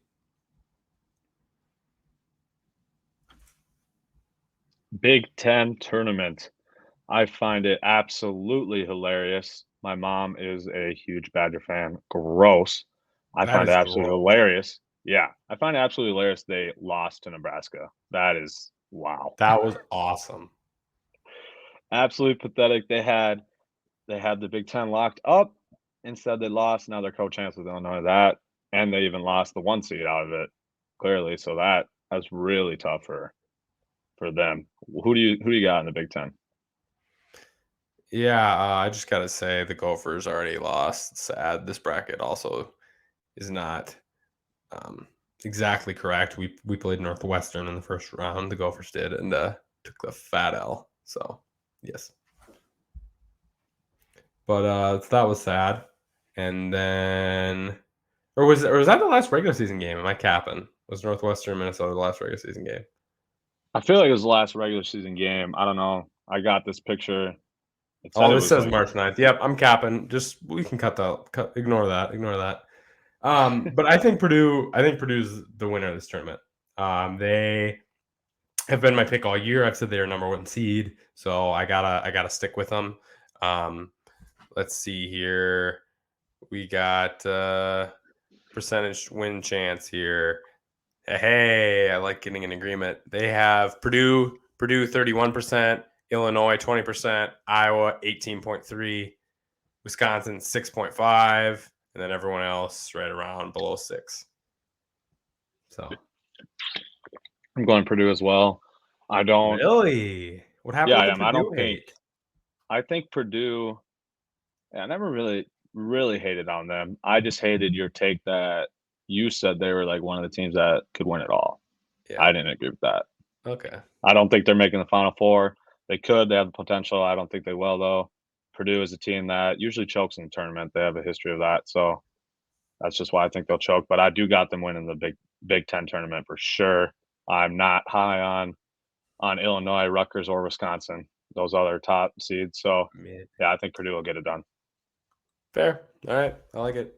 Big Ten tournament. I find it absolutely hilarious. My mom is a huge Badger fan. Gross. I That find it is absolutely gross. hilarious. Yeah, I find it absolutely hilarious they lost to Nebraska. That is wow. That was awesome. Absolutely pathetic. They had the Big Ten locked up. Instead, they lost. Now they're co-champs with Illinois. That and they even lost the 1 seed out of it, clearly. So that's really tough for them. Who do you got in the Big Ten? Yeah, I just gotta say the Gophers already lost. Sad. This bracket also is not exactly correct. We played Northwestern in the first round. The Gophers did, and took the fat L. So yes, but that was sad. And then, or was that the last regular season game? Am I capping? Was Northwestern Minnesota the last regular season game? I feel like it was the last regular season game. I don't know. I got this picture. It said Oh, it this was says like March 9th. Yep, I'm capping. Just we can ignore that. Ignore that. But I think Purdue's the winner of this tournament. They have been my pick all year. I've said they're number 1 seed, so I gotta stick with them. Let's see here. We got percentage win chance here. Hey, I like getting an agreement. They have Purdue 31%, Illinois 20%, Iowa 18.3, Wisconsin 6.5, and then everyone else right around below 6. So I'm going Purdue as well. I don't. really, what happened Yeah, with I the am. I don't Purdue think. hate? I think Purdue. Yeah, I never really hated on them. I just hated your take that you said they were like one of the teams that could win it all. Yeah. I didn't agree with that. Okay. I don't think they're making the Final Four. They could. They have the potential. I don't think they will though. Purdue is a team that usually chokes in the tournament. They have a history of that. So that's just why I think they'll choke. But I do got them winning the Big Ten tournament for sure. I'm not high on Illinois, Rutgers, or Wisconsin. Those other top seeds. So Mid. yeah, I think Purdue will get it done. Fair. All right. I like it.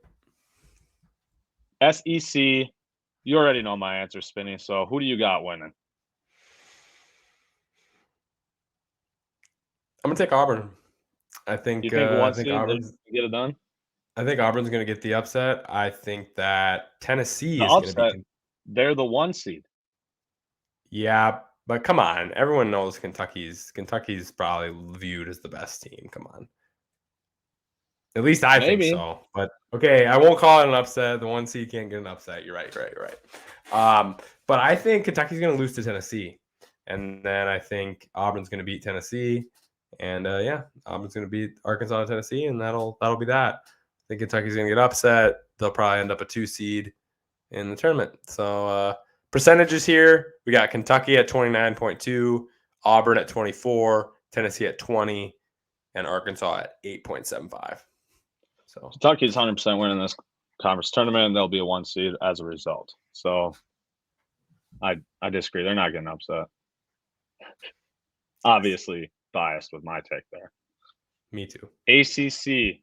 SEC. You already know my answer, Spinny. So who do you got winning? I'm gonna take Auburn. I You think think uh, I one think seed they Auburn's get it done? I think Auburn's gonna get the upset. I think that Tennessee The is gonna be upset. They're the 1 seed. yeah, but come on. Everyone knows Kentucky's probably viewed as the best team. Come on. At least I think Maybe. so. But okay, I won't call it an upset. The 1 seed can't get an upset. You're right. But I think Kentucky's going to lose to Tennessee, and then I think Auburn's going to beat Tennessee, and Auburn's going to beat Arkansas and Tennessee, and that'll be that. I think Kentucky's going to get upset. They'll probably end up a 2 seed in the tournament. So percentages here: we got Kentucky at 29.2, Auburn at 24, Tennessee at 20, and Arkansas at 8.75. So Kentucky's 100% winning this conference tournament, and they'll be a 1 seed as a result. So I disagree. They're not getting upset. Obviously biased with my take there. Me too. ACC.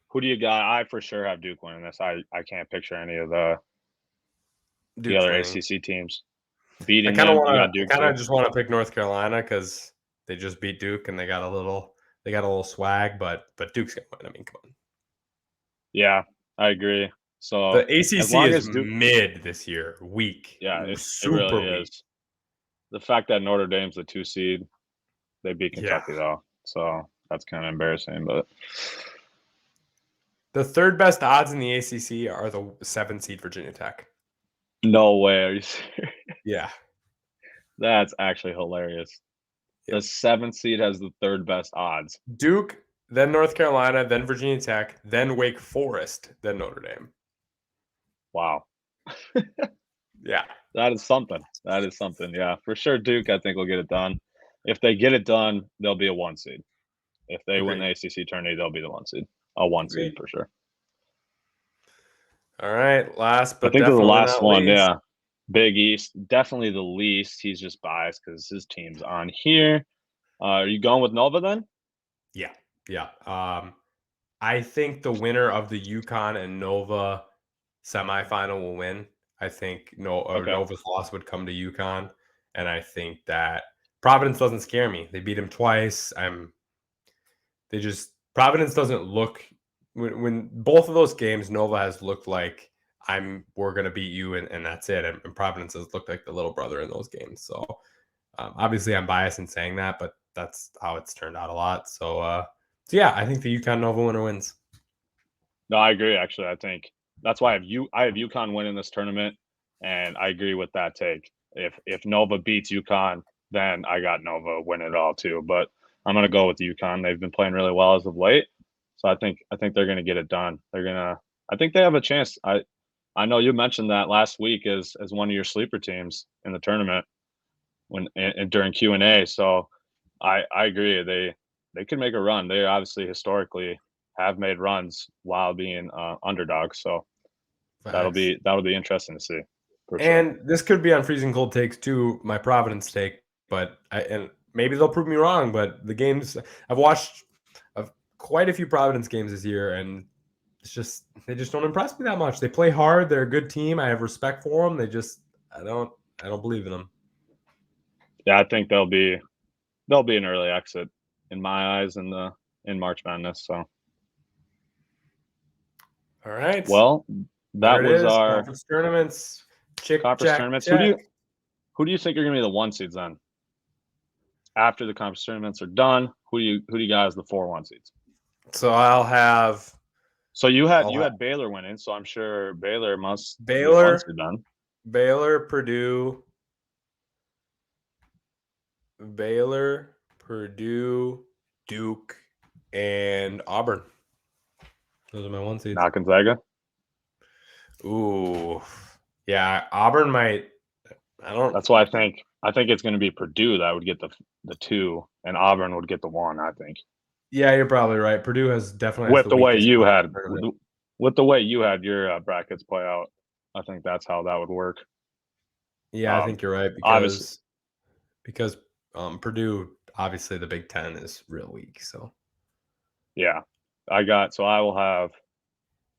Who do you got? I for sure have Duke winning this. I can't picture any of the Duke's other winning. ACC teams I beating kind of them. want You got to. I Duke kind too. of just want to pick North Carolina because they just beat Duke and they got a little swag. But Duke's gonna win. I mean, come on. Yeah, I agree. So The as ACC long is as Duke, mid this year. Weak. yeah, it Super really weak. is. The fact that Notre Dame's the 2 seed, they beat Yeah. Kentucky though, so that's kind of embarrassing. But The third best odds in the ACC are the 7 seed Virginia Tech. no way, are you serious? Yeah. That's actually hilarious. Yep. The 7th seed has the third best odds. Duke, then North Carolina, then Virginia Tech, then Wake Forest, then Notre Dame. Wow. Yeah. That is something. That is something. Yeah, for sure. Duke, I think, will get it done. If they get it done, they'll be a 1 seed. If they win the ACC tourney, they'll be the 1 seed. A 1 seed for sure. All right. Last I but think they're the definitely last not one. least. Yeah. Big East, definitely the least. He's just biased because his team's on here. Are you going with Nova then? Yeah. Yeah. I think the winner of the UConn and Nova semifinal will win. I think Okay. Nova's loss would come to UConn, and I think that Providence doesn't scare me. They beat him twice. Providence doesn't look when both of those games Nova has looked like we're gonna beat you and that's it. And Providence has looked like the little brother in those games. So obviously I'm biased in saying that, but that's how it's turned out a lot. So yeah, I think the UConn Nova winner wins. No, I agree. Actually, I think that's why I have UConn winning this tournament, and I agree with that take. If Nova beats UConn, then I got Nova winning it all too. But I'm gonna go with UConn. They've been playing really well as of late, so I think they're gonna get it done. I think they have a chance. I know you mentioned that last week as one of your sleeper teams in the tournament during Q&A. So I agree. They could make a run. They obviously historically have made runs while being underdogs. So that'll Facts. be interesting to see for sure. And this could be on freezing cold takes too, my Providence take, but and maybe they'll prove me wrong. But the games I've watched, quite a few Providence games this year, and they just don't impress me that much. They play hard. They're a good team. I have respect for them. I don't believe in them. Yeah, I think they'll be an early exit in my eyes in March Madness. So All right. well, that there it was is. our Conference tournaments. conference Check. tournaments. Check. Who do you think are gonna be the 1 seeds then? After the conference tournaments are done, who do you guys the 4-1 seeds? So I'll have. So you had Baylor winning, so I'm sure Baylor must be 1 Baylor, seed then. Baylor, Purdue, Duke, and Auburn. Those are my 1 seeds. Not Gonzaga. Ooh, yeah. Auburn might. I don't. That's why I think it's going to be Purdue that would get the 2, and Auburn would get the 1. I think. Yeah, you're probably right. Purdue has definitely With the way you had your brackets play out, I think that's how that would work. Yeah, I think you're right because Purdue, obviously the Big Ten is real weak. So yeah, I will have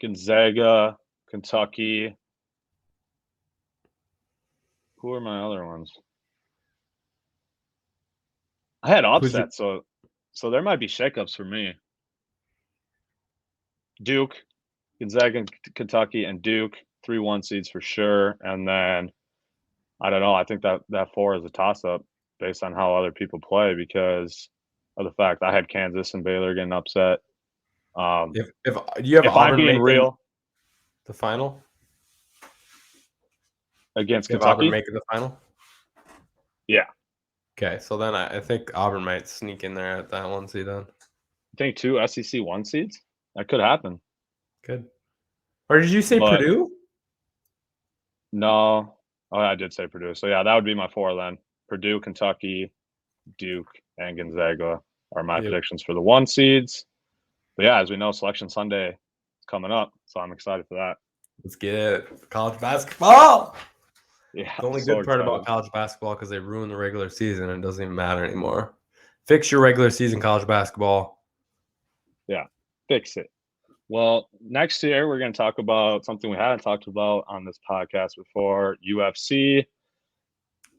Gonzaga, Kentucky. Who are my other ones? I had upsets, so there might be shakeups for me. Duke, Gonzaga, Kentucky, and Duke, 3-1 seeds for sure. And then I don't know. I think that 4 is a toss-up based on how other people play because of the fact I had Kansas and Baylor getting upset. if you have Auburn I'm being real, the final against if Kentucky, Auburn making the final. Yeah. Okay, so then I think Auburn might sneak in there at that 1 seed then. I think 2 SEC 1 seeds. That could happen. Good. Or did you say Purdue? No. Oh, I did say Purdue. So yeah, that would be my 4 then. Purdue, Kentucky, Duke, and Gonzaga are my predictions for the 1 seeds. But yeah, as we know, Selection Sunday is coming up, so I'm excited for that. Let's get it. College basketball. Yeah. The only good part about college basketball because they ruin the regular season and it doesn't even matter anymore. Fix your regular season college basketball. Yeah, fix it. Well, next year we're going to talk about something we haven't talked about on this podcast before, UFC.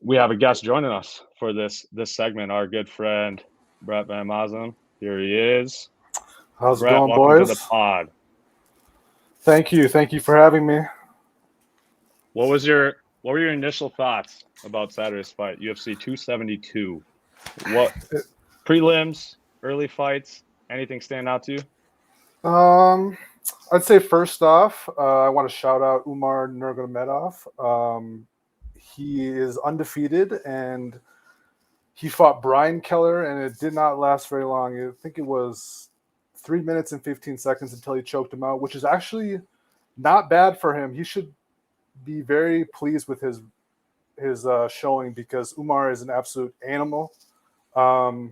We have a guest joining us for this segment, our good friend, Brett Van Maasdam. Here he is. How's Brett, it going, welcome boys? to the pod. Thank you for having me. What were your initial thoughts about Saturday's fight, UFC 272? What prelims, early fights, anything stand out to you? I'd say first off, I want to shout out Umar Nurmagomedov. He is undefeated, and he fought Brian Keller, and it did not last very long. I think it was 3 minutes and 15 seconds until he choked him out, which is actually not bad for him. He should be very pleased with his showing because Umar is an absolute animal.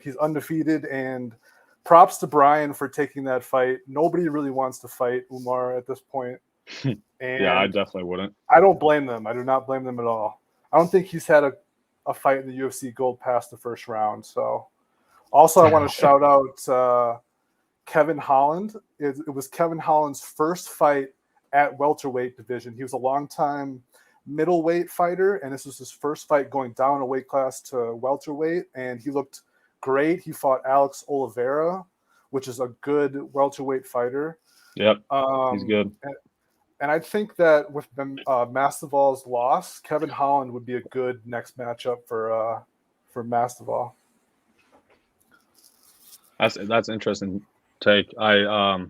He's undefeated, and props to Brian for taking that fight. Nobody really wants to fight Umar at this point. And yeah, I definitely wouldn't. I don't blame them. I do not blame them at all. I don't think he's had a fight in the UFC gold past the first round. So also I want to shout out Kevin Holland. It was Kevin Holland's first fight at welterweight division. He was a longtime middleweight fighter, and this was his first fight going down a weight class to welterweight, and he looked great. He fought Alex Oliveira, which is a good welterweight fighter. Yep, he's good. And I think that with Masvidal's loss, Kevin Holland would be a good next matchup for Masvidal. That's interesting take. I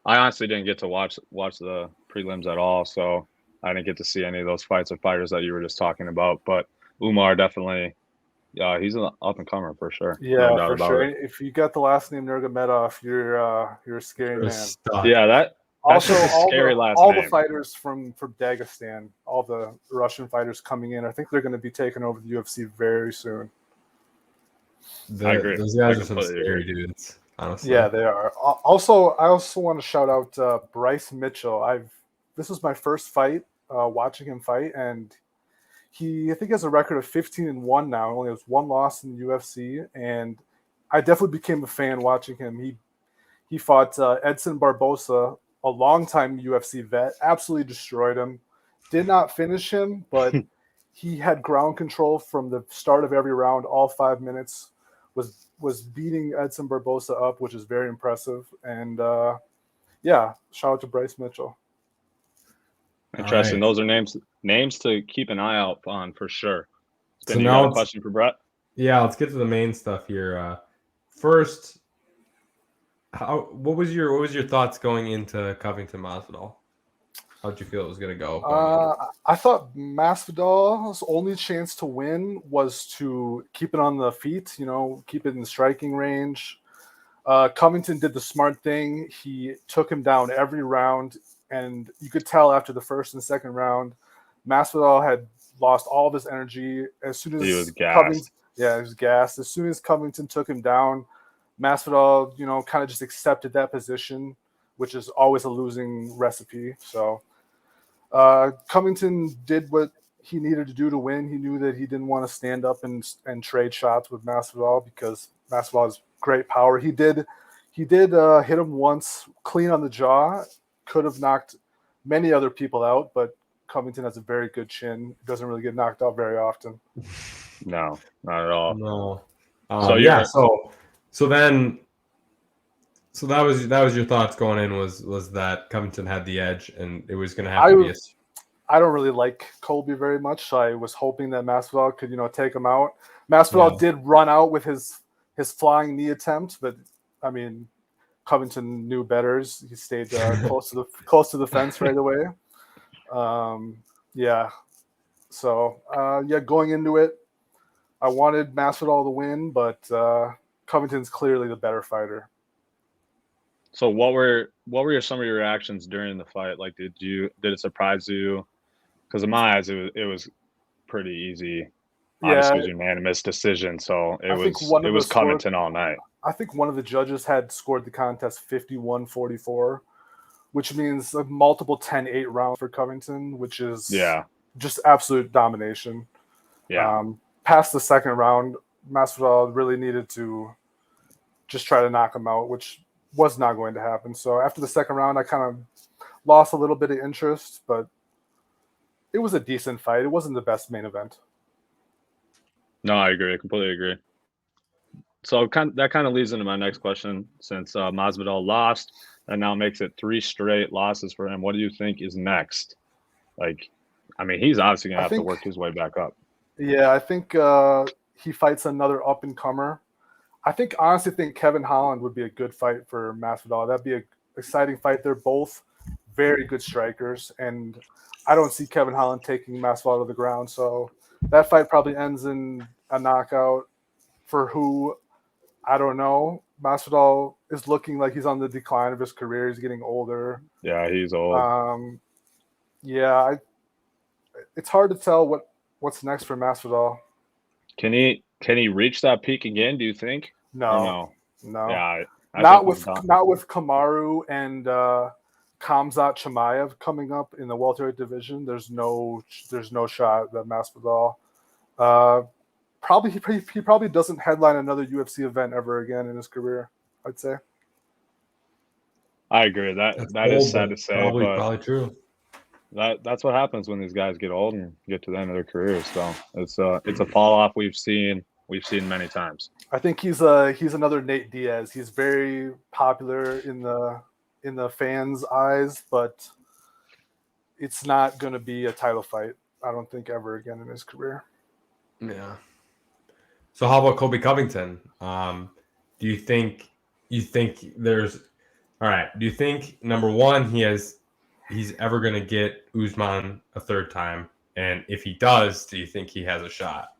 honestly didn't get to watch the prelims at all, so I didn't get to see any of those fights or fighters that you were just talking about. But Umar definitely, he's an up and comer for sure. Yeah, no doubt for about sure. it. If you got the last name Nurmagomedov, you're a scary man. Stuck. Yeah, that's Also, just a scary last all name. the fighters from Dagestan, all the Russian fighters coming in, I think they're going to be taking over the UFC very soon. I agree. Those guys I are some completely scary agree. dudes, honestly. Yeah, they are. Also, I also want to shout out Bryce Mitchell. This was my first fight watching him fight, and I think has a record of 15-1 now. Only has one loss in the UFC, and I definitely became a fan watching him. He fought Edson Barbosa, a longtime UFC vet, absolutely destroyed him. Did not finish him, but he had ground control from the start of every round, all 5 minutes. Was beating Edson Barbosa up, which is very impressive. And shout out to Bryce Mitchell. Interesting. All right. Those are names to keep an eye out on for sure. So You now got a question for Brett? Yeah, let's get to the main stuff here. First, what was your thoughts going into Covington Masvidal? How'd you feel it was going to go? I thought Masvidal's only chance to win was to keep it on the feet, keep it in striking range. Covington did the smart thing. He took him down every round, and you could tell after the first and second round, Masvidal had lost all of his energy. As soon as he was gassed. he was gassed. As soon as Covington took him down, Masvidal, kind of just accepted that position, which is always a losing recipe. So Covington did what he needed to do to win. He knew that he didn't want to stand up and trade shots with Masvidal because Masvidal has great power. He did hit him once clean on the jaw. Could have knocked many other people out, but Covington has a very good chin. Doesn't really get knocked out very often. No, not at all. No. So that was your thoughts going in was that Covington had the edge and it was going to have to be I don't really like Colby very much, so I was hoping that Masvidal could, take him out. Masvidal did run out with his flying knee attempt, but I mean, Covington knew better. He stayed close to the fence right away. Going into it, I wanted Masvidal to win, but Covington's clearly the better fighter. So what were some of your reactions during the fight? Like, did it surprise you? Because in my eyes, it was pretty easy. Obviously, it was unanimous decision, so it was Covington all night. I think one of the judges had scored the contest 51-44, which means multiple 10-8 rounds for Covington, which is just absolute domination. Yeah. Past the second round, Masvidal really needed to just try to knock him out, which was not going to happen. So after the second round, I kind of lost a little bit of interest, but it was a decent fight. It wasn't the best main event. No, I agree. I completely agree. So that kind of leads into my next question. Since Masvidal lost and now makes it 3 straight losses for him, what do you think is next? Like, I mean, he's obviously going to have to work his way back up. Yeah, I think he fights another up-and-comer. I honestly think Kevin Holland would be a good fight for Masvidal. That'd be an exciting fight. They're both very good strikers, and I don't see Kevin Holland taking Masvidal to the ground. So that fight probably ends in a knockout. For who, I don't know. Masvidal is looking like he's on the decline of his career. He's getting older. Yeah, he's old. It's hard to tell what's next for Masvidal. Can he reach that peak again? Do you think? No. Yeah, not with Kamaru and Khamzat Chimaev coming up in the welterweight division. There's no shot that Masvidal. He probably doesn't headline another UFC event ever again in his career, I'd say. I agree. That's That is bold, sad but to say, probably but true. that's what happens when these guys get old and get to the end of their careers. So it's a fall off we've seen many times. I think he's another Nate Diaz. He's very popular in the fans' eyes, but it's not going to be a title fight. I don't think ever again in his career. Yeah. So how about Kobe Covington? Do you think there's all right? Do you think number one he's ever going to get Usman a third time? And if he does, do you think he has a shot?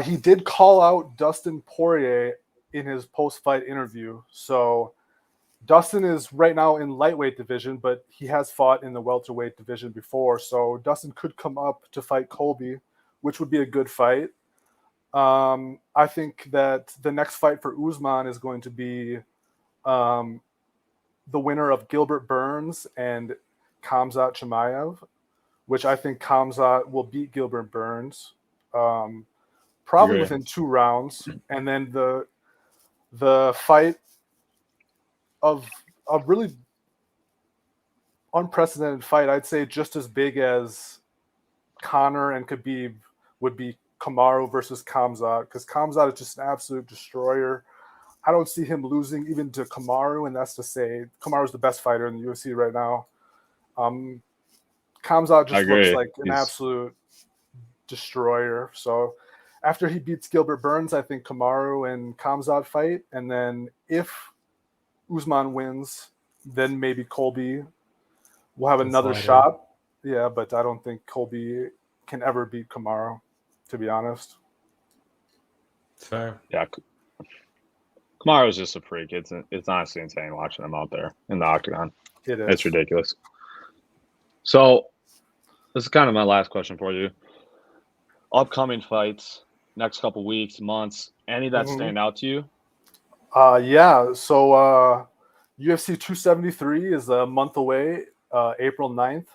He did call out Dustin Poirier in his post-fight interview. So Dustin is right now in lightweight division, but he has fought in the welterweight division before. So Dustin could come up to fight Colby, which would be a good fight. I think that the next fight for Usman is going to be the winner of Gilbert Burns and Khamzat Chimaev, which I think Khamzat will beat Gilbert Burns, probably Agree. within 2 rounds, and then the fight of a really unprecedented fight, I'd say just as big as Conor and Khabib, would be Kamaru versus Khamzat, because Khamzat is just an absolute destroyer. I don't see him losing even to Kamaru, and that's to say Kamaru's the best fighter in the UFC right now. Khamzat just looks like an absolute destroyer. So after he beats Gilbert Burns, I think Kamaru and Khamzat fight, and then if Usman wins, then maybe Colby will have another shot. Yeah, but I don't think Colby can ever beat Kamaru, to be honest. Fair. Yeah. Kamaru's just a freak. It's honestly insane watching him out there in the octagon. It is. It's ridiculous. So this is kind of my last question for you. Upcoming fights, next couple weeks, months, any that stand out to you? Yeah. So UFC 273 is a month away, April 9th.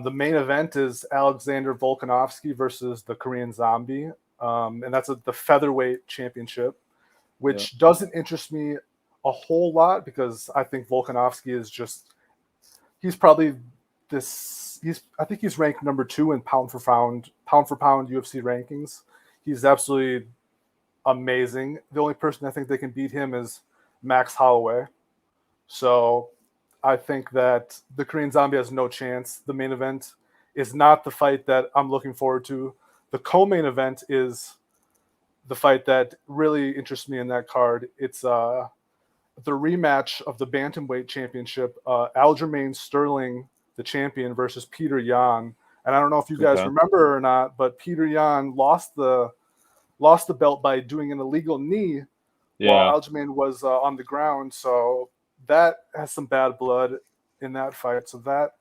The main event is Alexander Volkanovski versus the Korean Zombie. And that's the featherweight championship, which doesn't interest me a whole lot because I think Volkanovski is he's probably I think he's ranked number 2 in pound for pound UFC rankings. He's absolutely amazing. The only person I think they can beat him is Max Holloway. So I think that the Korean Zombie has no chance. The main event is not the fight that I'm looking forward to. The co-main event is the fight that really interests me in that card. It's the rematch of the Bantamweight Championship, Aljamain Sterling, the champion, versus Peter Yan. And I don't know if you guys remember or not, but Peter Yan lost the belt by doing an illegal knee while Aljamain was on the ground. So that has some bad blood in that fight. So that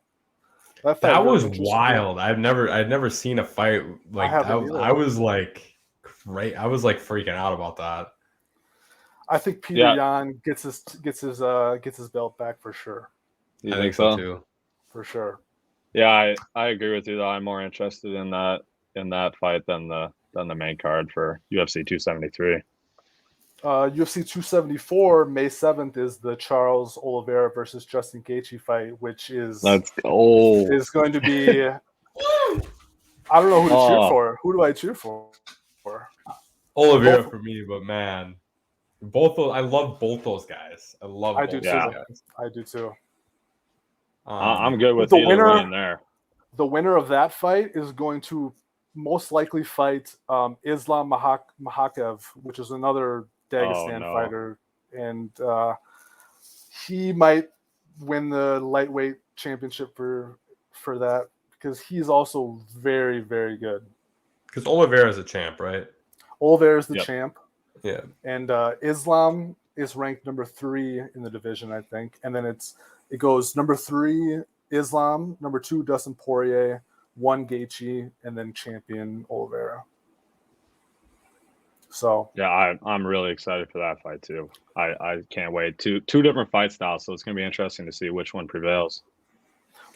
fight was wild. I'd never seen a fight like that. I was like freaking out about that. I think Peter Yan gets his belt back for sure. I think so too. For sure. Yeah, I agree with you though. I'm more interested in that fight than the main card for UFC 273. UFC 274, May 7th, is the Charles Oliveira versus Justin Gaethje fight, which is is going to be. I don't know who to cheer for. Who do I cheer for? Oliveira for me, but man, I love both those guys. I do too. I'm good with either winning there. The winner of that fight is going to most likely fight Islam Makhachev, which is another Dagestan fighter, and he might win the lightweight championship for that because he's also very, very good. Because Oliveira is a champ, right? Oliveira is the champ. Yeah. And Islam is ranked number 3 in the division, I think. And then it goes number 3 Islam, number 2 Dustin Poirier, 1 Gaethje, and then champion Oliveira. So yeah, I'm really excited for that fight too. I can't wait. Two different fight styles, so it's gonna be interesting to see which one prevails.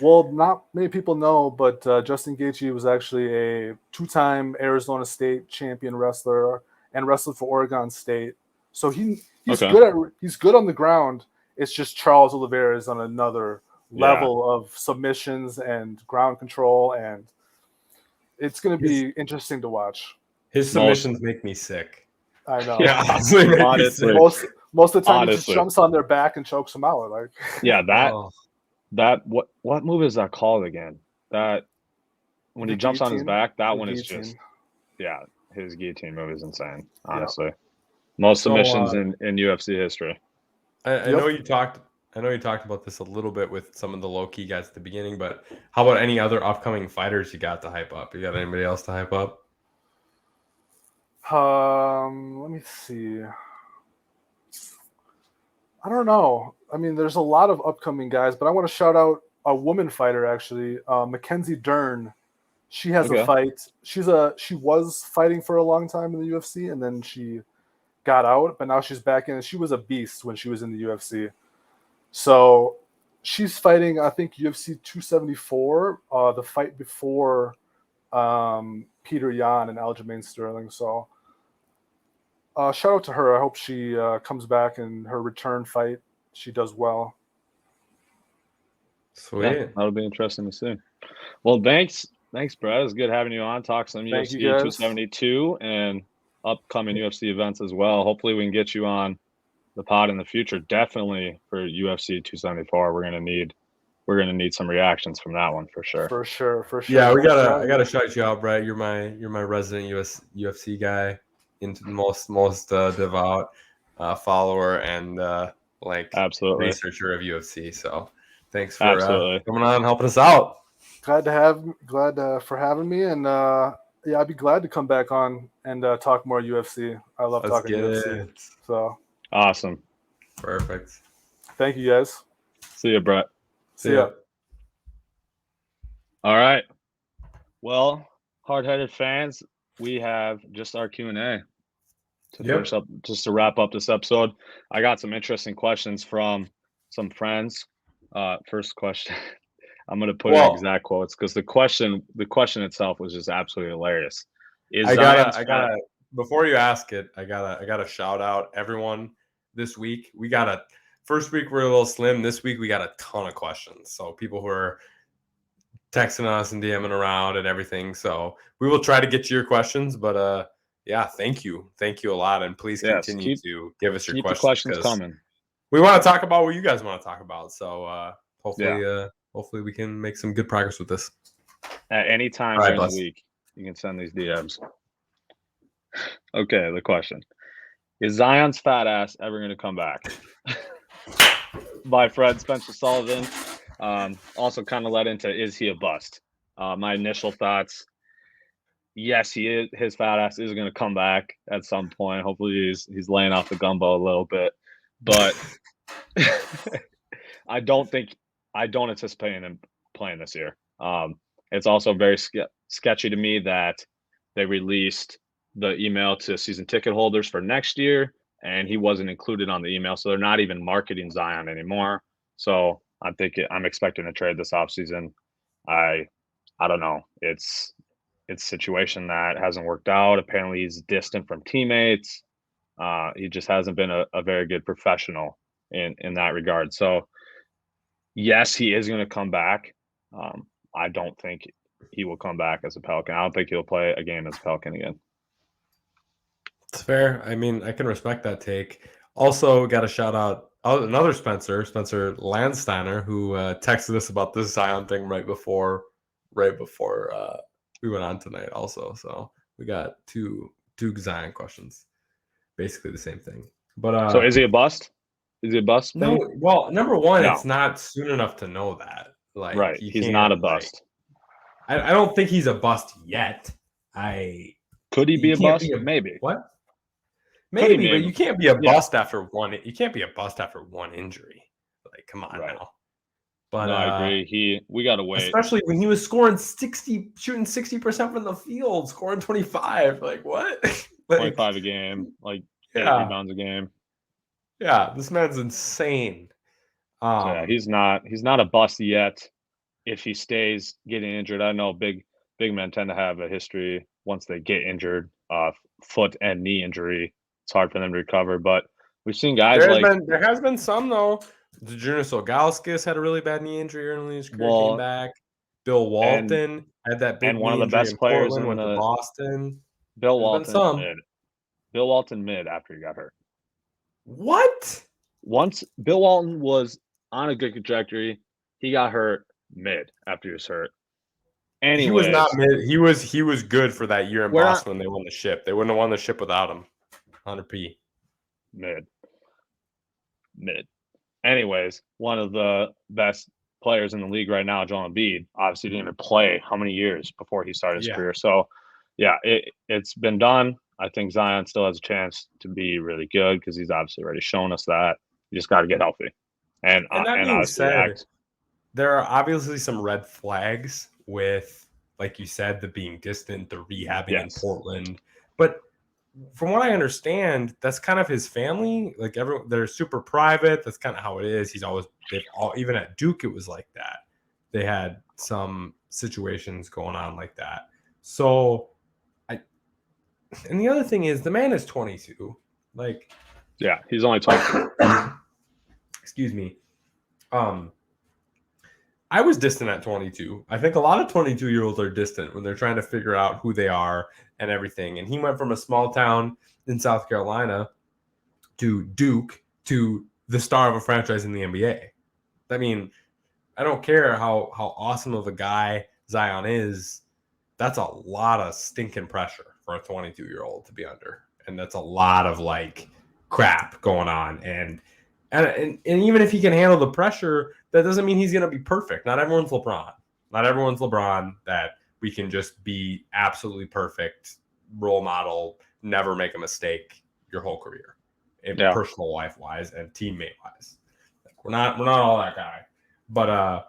Well, not many people know, but Justin Gaethje was actually a 2-time Arizona State champion wrestler and wrestled for Oregon State. So he he's Okay. he's good on the ground. It's just Charles Oliveira is on another level of submissions and ground control, and it's going to be interesting to watch. His submissions make me sick. I know. Yeah, Honestly, make me honestly. sick. Most of the time, he just Honestly. jumps on their back and chokes them out. Like, Yeah, Oh, that what move is that called again? That when the he jumps on his guillotine. back, that The one is guillotine. just his guillotine move is insane. Honestly, most submissions in UFC history. I know you talked. I know you talked about this a little bit with some of the low key guys at the beginning, but how about any other upcoming fighters you got to hype up? You got anybody else to hype up? Let me see. I don't know. I mean, there's a lot of upcoming guys, but I want to shout out a woman fighter actually, Mackenzie Dern. She has a fight. She was fighting for a long time in the UFC, and then she got out, but now she's back in. She was a beast when she was in the UFC. So she's fighting, I think, UFC 274, the fight before Peter Yan and Aljamain Sterling. So shout out to her. I hope she comes back in her return fight. She does well. Sweet. Yeah, that'll be interesting to see. Well, thanks, Brett. It was good having you on. Talk some UFC 272 and upcoming UFC events as well. Hopefully, we can get you on the pod in the future. Definitely for UFC 274, we're gonna need some reactions from that one for sure. For sure. Yeah, I gotta shout you out, Brett. You're my resident UFC guy, into the most devout follower and Absolutely researcher of UFC. So thanks for coming on and helping us out. Glad for having me, and I'd be glad to come back on and talk more UFC. I love talking UFC. So awesome. Perfect. Thank you, guys. See you, Brett. See ya. All right. Well, hard-headed fans, we have just our Q&A to finish up, just to wrap up this episode. I got some interesting questions from some friends. First question, I'm going to put in exact quotes because the question itself was just absolutely hilarious. I gotta before you ask it, I gotta shout out everyone this week. First week we're a little slim. This week we got a ton of questions. So people who are texting us and DMing around and everything. So we will try to get to your questions, but thank you a lot, and please continue to give us your questions. Keep the questions coming. We want to talk about what you guys want to talk about. So hopefully we can make some good progress with this. At any time during the week, you can send these DMs. Okay, the question: is Zion's fat ass ever going to come back? By Fred Spencer Sullivan. Also kind of led into, is he a bust? My initial thoughts: yes, he is. His fat ass is going to come back at some point. Hopefully he's laying off the gumbo a little bit, but I don't anticipate him playing this year. It's also very sketchy to me that they released the email to season ticket holders for next year, and he wasn't included on the email. So they're not even marketing Zion anymore. So I'm expecting a trade this offseason. I don't know. It's a situation that hasn't worked out. Apparently he's distant from teammates. He just hasn't been a very good professional in that regard. So yes, he is going to come back. I don't think he will come back as a Pelican. I don't think he'll play a game as a Pelican again. It's fair. I mean, I can respect that take. Also, got to shout out another Spencer Landsteiner, who texted us about this Zion thing right before we went on tonight. Also, so we got two Zion questions, basically the same thing. But so is he a bust? Is he a bust? No. Well, number one, it's not soon enough to know that. Right, he's not a bust. I don't think he's a bust yet. Could he be a bust? Maybe. What? Maybe, but you can't be a bust after one. You can't be a bust after one injury. Like, come on now. But no, I agree. We gotta wait, especially when he was shooting 60% from the field, scoring 25. Like what? 25 a game, like 8 rebounds a game. Yeah, this man's insane. He's not a bust yet. If he stays getting injured, I know big men tend to have a history once they get injured, foot and knee injury. It's hard for them to recover, but We've seen guys There has been some though. Jonas Ilgauskas had a really bad knee injury early in his career, came back. Bill Walton had that big and one knee of the injury best in players Portland, in went to the Boston. Bill There's been Walton some. mid. Bill Walton mid after he got hurt. What? Once Bill Walton was on a good trajectory, he got hurt mid after he was hurt. Anyways, He was not mid. He was good for that year in We're Boston when they won the ship. They wouldn't have won the ship without him. 100p. mid. Anyways, one of the best players in the league right now, Joel Embiid, obviously didn't even play how many years before he started his Yeah. career. So, yeah, it's been done. I think Zion still has a chance to be really good because he's obviously already shown us that. You just got to get healthy. And that being obviously said, there are obviously some red flags with, like you said, the being distant, the rehabbing in Portland. But from what I understand, that's kind of his family. Like they're super private. That's kind of how it is. Even at Duke, it was like that. They had some situations going on like that. So, and the other thing is, the man is 22. Like, yeah, he's only 22. Excuse me. I was distant at 22. I think a lot of 22-year-olds are distant when they're trying to figure out who they are and everything. And he went from a small town in South Carolina to Duke to the star of a franchise in the NBA. I mean, I don't care how awesome of a guy Zion is. That's a lot of stinking pressure for a 22-year-old to be under. And that's a lot of like crap going on. And even if he can handle the pressure, that doesn't mean he's going to be perfect. Not everyone's LeBron. Not everyone's LeBron that we can just be absolutely perfect, role model, never make a mistake your whole career, personal life wise and teammate wise. Like, we're not all that guy. But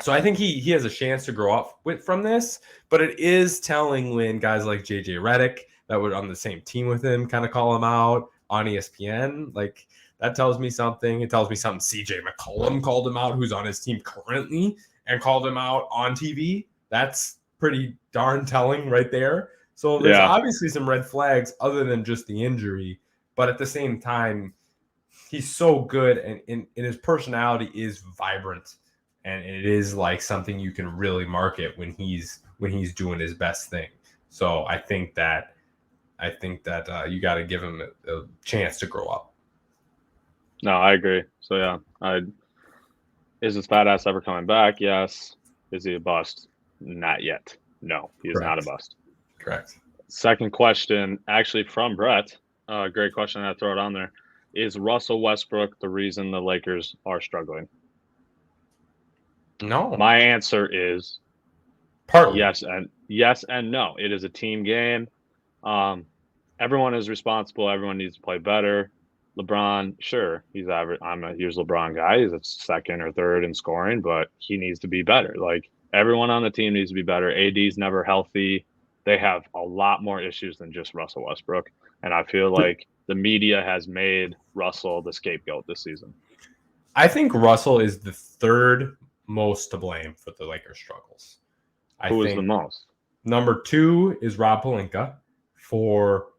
so I think he has a chance to grow up from this. But it is telling when guys like JJ Redick that were on the same team with him kind of call him out on ESPN. Like, that tells me something. It tells me something. CJ McCollum called him out, who's on his team currently, and called him out on TV. That's pretty darn telling right there. So there's obviously some red flags other than just the injury. But at the same time, he's so good, and his personality is vibrant. And it is like something you can really market when he's doing his best thing. So I think that you got to give him a chance to grow up. No, I agree. So yeah, is his fat ass ever coming back? Yes. Is he a bust? Not yet. No, he is not a bust. Correct. Second question, actually from Brett. Great question. I throw it on there. Is Russell Westbrook the reason the Lakers are struggling? No. My answer is partly yes and no. It is a team game. Everyone is responsible. Everyone needs to play better. LeBron, sure, he's average. I'm a huge LeBron guy. He's a second or third in scoring, but he needs to be better. Like, everyone on the team needs to be better. AD's never healthy. They have a lot more issues than just Russell Westbrook. And I feel like the media has made Russell the scapegoat this season. I think Russell is the third most to blame for the Lakers' struggles. Who is the most? Number 2 is Rob Pelinka for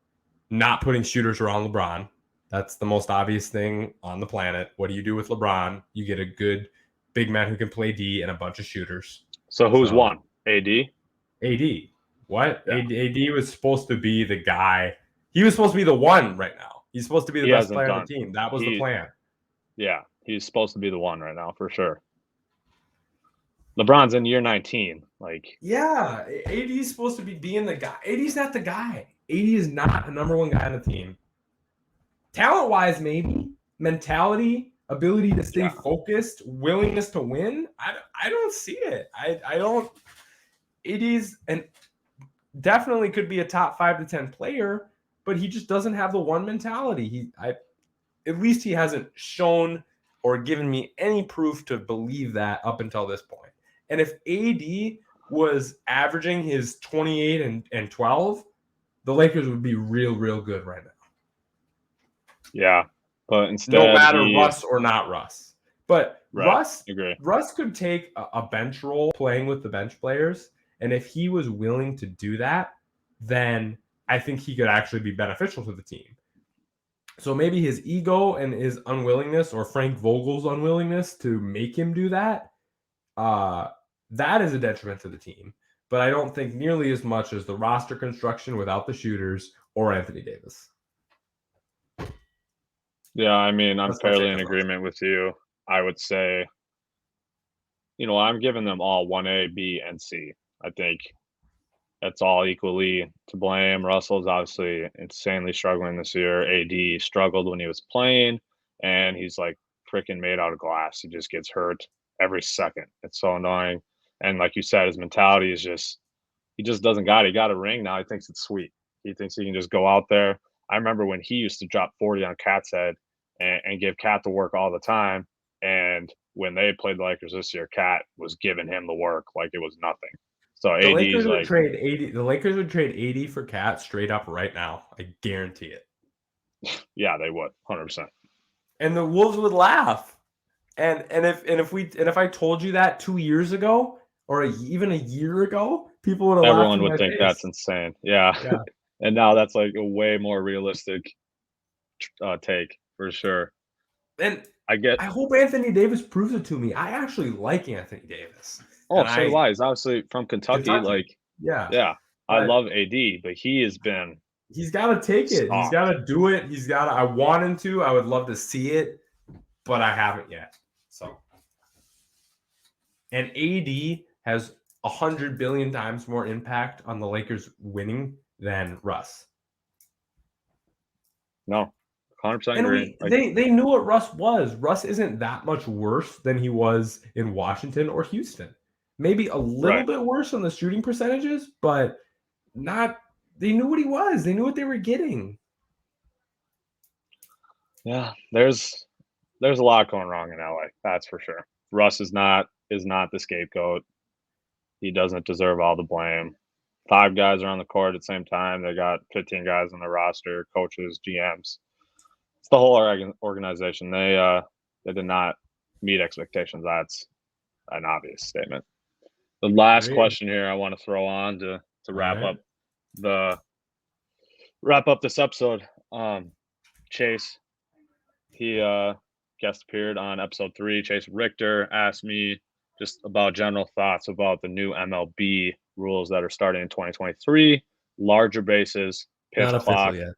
not putting shooters around LeBron. That's the most obvious thing on the planet. What do you do with LeBron? You get a good big man who can play D and a bunch of shooters. So who's one? AD? AD. What? Yeah. AD was supposed to be the guy. He was supposed to be the one right now. He's supposed to be the best player on the team. That was the plan. Yeah, he's supposed to be the one right now for sure. LeBron's in year 19. Like, yeah, AD's supposed to be being the guy. AD's not the guy. AD is not a number one guy on the team. Talent-wise, maybe. Mentality, ability to stay focused, willingness to win. I don't see it. I don't. AD's and definitely could be a top 5 to 10 player, but he just doesn't have the one mentality. At least he hasn't shown or given me any proof to believe that up until this point. And if AD was averaging his 28 and 12, the Lakers would be real, real good right now. Yeah, but instead, no matter Russ or not Russ. But Russ could take a bench role playing with the bench players, and if he was willing to do that, then I think he could actually be beneficial to the team. So maybe his ego and his unwillingness, or Frank Vogel's unwillingness to make him do that, that is a detriment to the team. But I don't think nearly as much as the roster construction without the shooters or Anthony Davis. Yeah, I mean, I'm That's my fairly take in on those. agreement with you. I would say, I'm giving them all 1A, B, and C. I think that's all equally to blame. Russell's obviously insanely struggling this year. AD struggled when he was playing, and he's like freaking made out of glass. He just gets hurt every second. It's so annoying. And like you said, his mentality is he just doesn't got it. He got a ring now. He thinks it's sweet. He thinks he can just go out there. I remember when he used to drop 40 on Cat's head and give Cat the work all the time. And when they played the Lakers this year, Cat was giving him the work like it was nothing. So The AD's Lakers would like, trade 80. The Lakers would trade 80 for Cat straight up right now. I guarantee it. yeah, they would 100%. And the Wolves would laugh. And if I told you that 2 years ago or even a year ago, people would have laughed Everyone in would my think face. that's insane. Yeah. Yeah. And now that's like a way more realistic take for sure. And I hope Anthony Davis proves it to me. I actually like Anthony Davis. so do I. He's obviously from Kentucky. Like, yeah. I love AD, but he has been. He's got to take it. He's got to do it. I want him to. I would love to see it, but I haven't yet. So, and AD has 100 billion times more impact on the Lakers winning than Russ. No, 100% And agree. they knew what Russ was. Russ isn't that much worse than he was in Washington or Houston. Maybe a little bit worse on the shooting percentages, but not. They knew what he was. They knew what they were getting. Yeah, there's a lot going wrong in LA. That's for sure. Russ is not the scapegoat. He doesn't deserve all the blame. 5 guys are on the court at the same time. They got 15 guys on the roster, coaches, GMs. It's the whole organization. They did not meet expectations. That's an obvious statement. The last question here I want to throw on to wrap up this episode. Chase, he guest appeared on episode 3. Chase Richter asked me just about general thoughts about the new MLB rules that are starting in 2023, larger bases, pitch Not clock, official yet.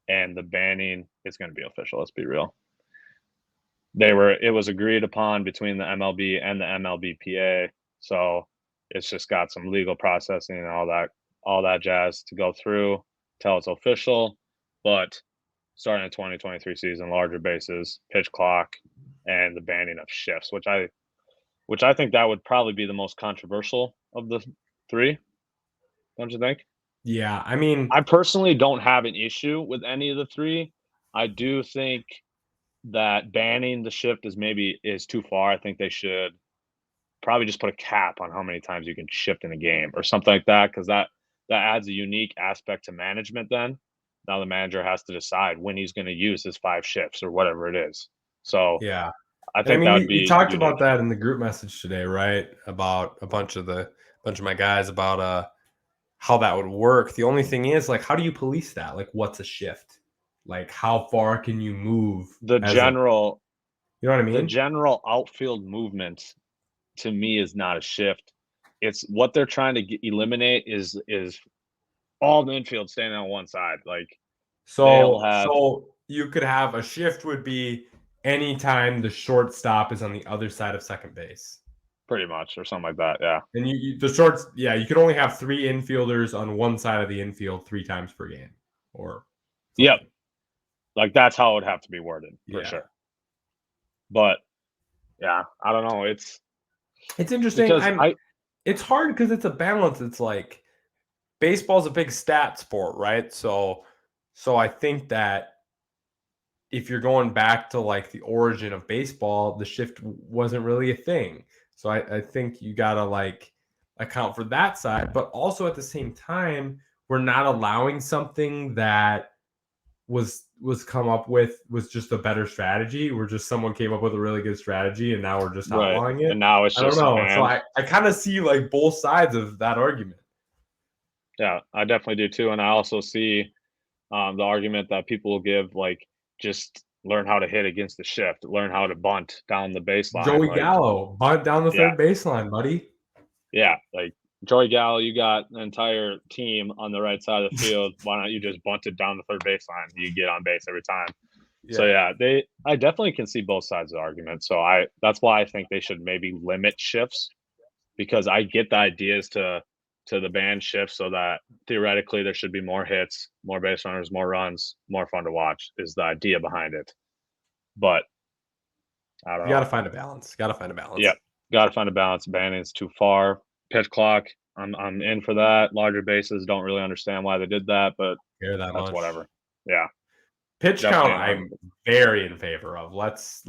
And the banning is going to be official. Let's be real. It was agreed upon between the MLB and the MLBPA. So it's just got some legal processing and all that jazz to go through till it's official. But starting the 2023 season, larger bases, pitch clock, and the banning of shifts, which I think that would probably be the most controversial of the 3. Don't you think? Yeah, I mean, I personally don't have an issue with any of the 3. I do think that banning the shift is too far. I think they should probably just put a cap on how many times you can shift in a game or something like that, because that adds a unique aspect to management. Then now the manager has to decide when he's going to use his 5 shifts or whatever it is. So yeah, I think that would be. We talked about that in the group message today, right? About a bunch of my guys about how that would work. The only thing is, like, how do you police that? Like, what's a shift? Like, how far can you move? You know what I mean? The general outfield movement to me is not a shift. It's what they're trying to eliminate is all the infield standing on one side. Like, so you could have a shift would be anytime the shortstop is on the other side of second base. Pretty much, or something like that, yeah. And you could only have 3 infielders on one side of the infield 3 times per game, or something. Yep, like that's how it would have to be worded for sure. But yeah, I don't know. It's interesting. It's hard because it's a balance. It's like baseball's a big stat sport, right? So I think that if you're going back to like the origin of baseball, the shift wasn't really a thing. So I think you got to like account for that side, but also at the same time, we're not allowing something that was come up with was just a better strategy. Someone came up with a really good strategy and now we're just outlawing it. And now it's just, I don't know. So I kind of see like both sides of that argument. Yeah, I definitely do too. And I also see The argument that people will give, like, just learn how to hit against the shift, learn how to bunt down the baseline. Joey like, Gallo, bunt down the Yeah. third baseline, buddy. Yeah, like Joey Gallo, you got an entire team on the right side of the field. Why don't you just bunt it down the third baseline? You get on base every time. So I definitely can see both sides of the argument. So that's why I think they should maybe limit shifts, because I get the ideas to the ban shifts so that theoretically there should be more hits, more base runners, more runs, more fun to watch is the idea behind it. But I don't You know. got to find a balance. Got to find a balance. Yeah, got to find a balance. Banning is too far. Pitch clock, I'm in for that. Larger bases, don't really understand why they did that, but Care that that's much. whatever. Yeah. Pitch Definitely count, I'm very in favor of. Let's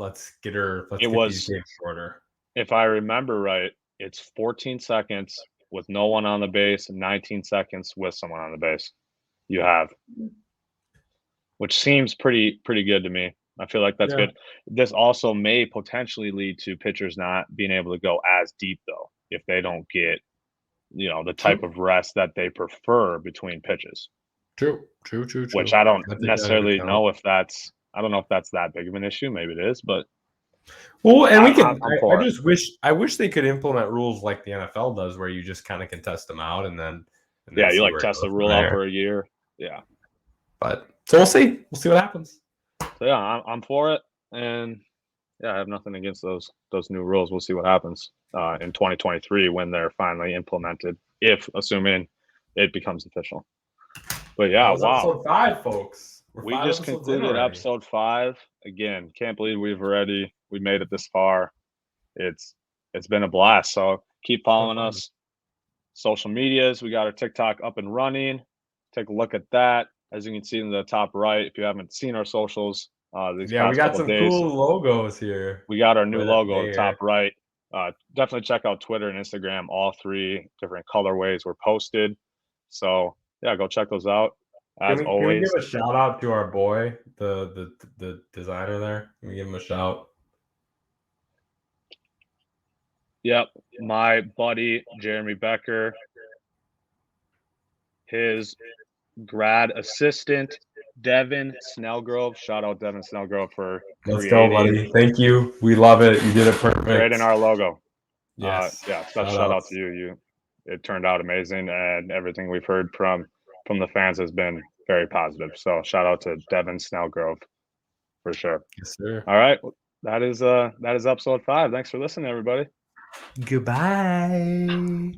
get these games shorter. If I remember right, it's 14 seconds with no one on the base, 19 seconds with someone on the base. You have, which seems pretty good to me. I feel like that's good. This also may potentially lead to pitchers not being able to go as deep, though, if they don't get, the type of rest that they prefer between pitches. True. Which I don't necessarily know if that's. I don't know if that's that big of an issue. Maybe it is, but well, and I wish they could implement rules like the NFL does, where you just kind of can test them out and then you like test the rule out for a year. Yeah, but so we'll see. We'll see what happens. So yeah, I'm for it, and I have nothing against those new rules. We'll see what happens in 2023 when they're finally implemented, if assuming it becomes official. But yeah, wow. Episode 5, folks. We just concluded episode 5. Again, can't believe we made it this far. It's been a blast. So keep following us. Social medias, we got our TikTok up and running. Take a look at that. As you can see in the top right, if you haven't seen our socials, we got some cool logos here. We got our new logo at the top right. Definitely check out Twitter and Instagram. All 3 different colorways were posted. So yeah, go check those out. As always, can we give a shout out to our boy, the designer there? Can we give him a shout? Yep, my buddy Jeremy Becker, his grad assistant Devin Snellgrove. Shout out Devin Snellgrove for Let's go, buddy. Thank you. We love it. You did it perfect. Creating our logo. Yes. Special shout out to you. It turned out amazing, and everything we've heard from the fans has been very positive. So shout out to Devin Snellgrove for sure. Yes, sir. All right. That is episode 5. Thanks for listening, everybody. Goodbye.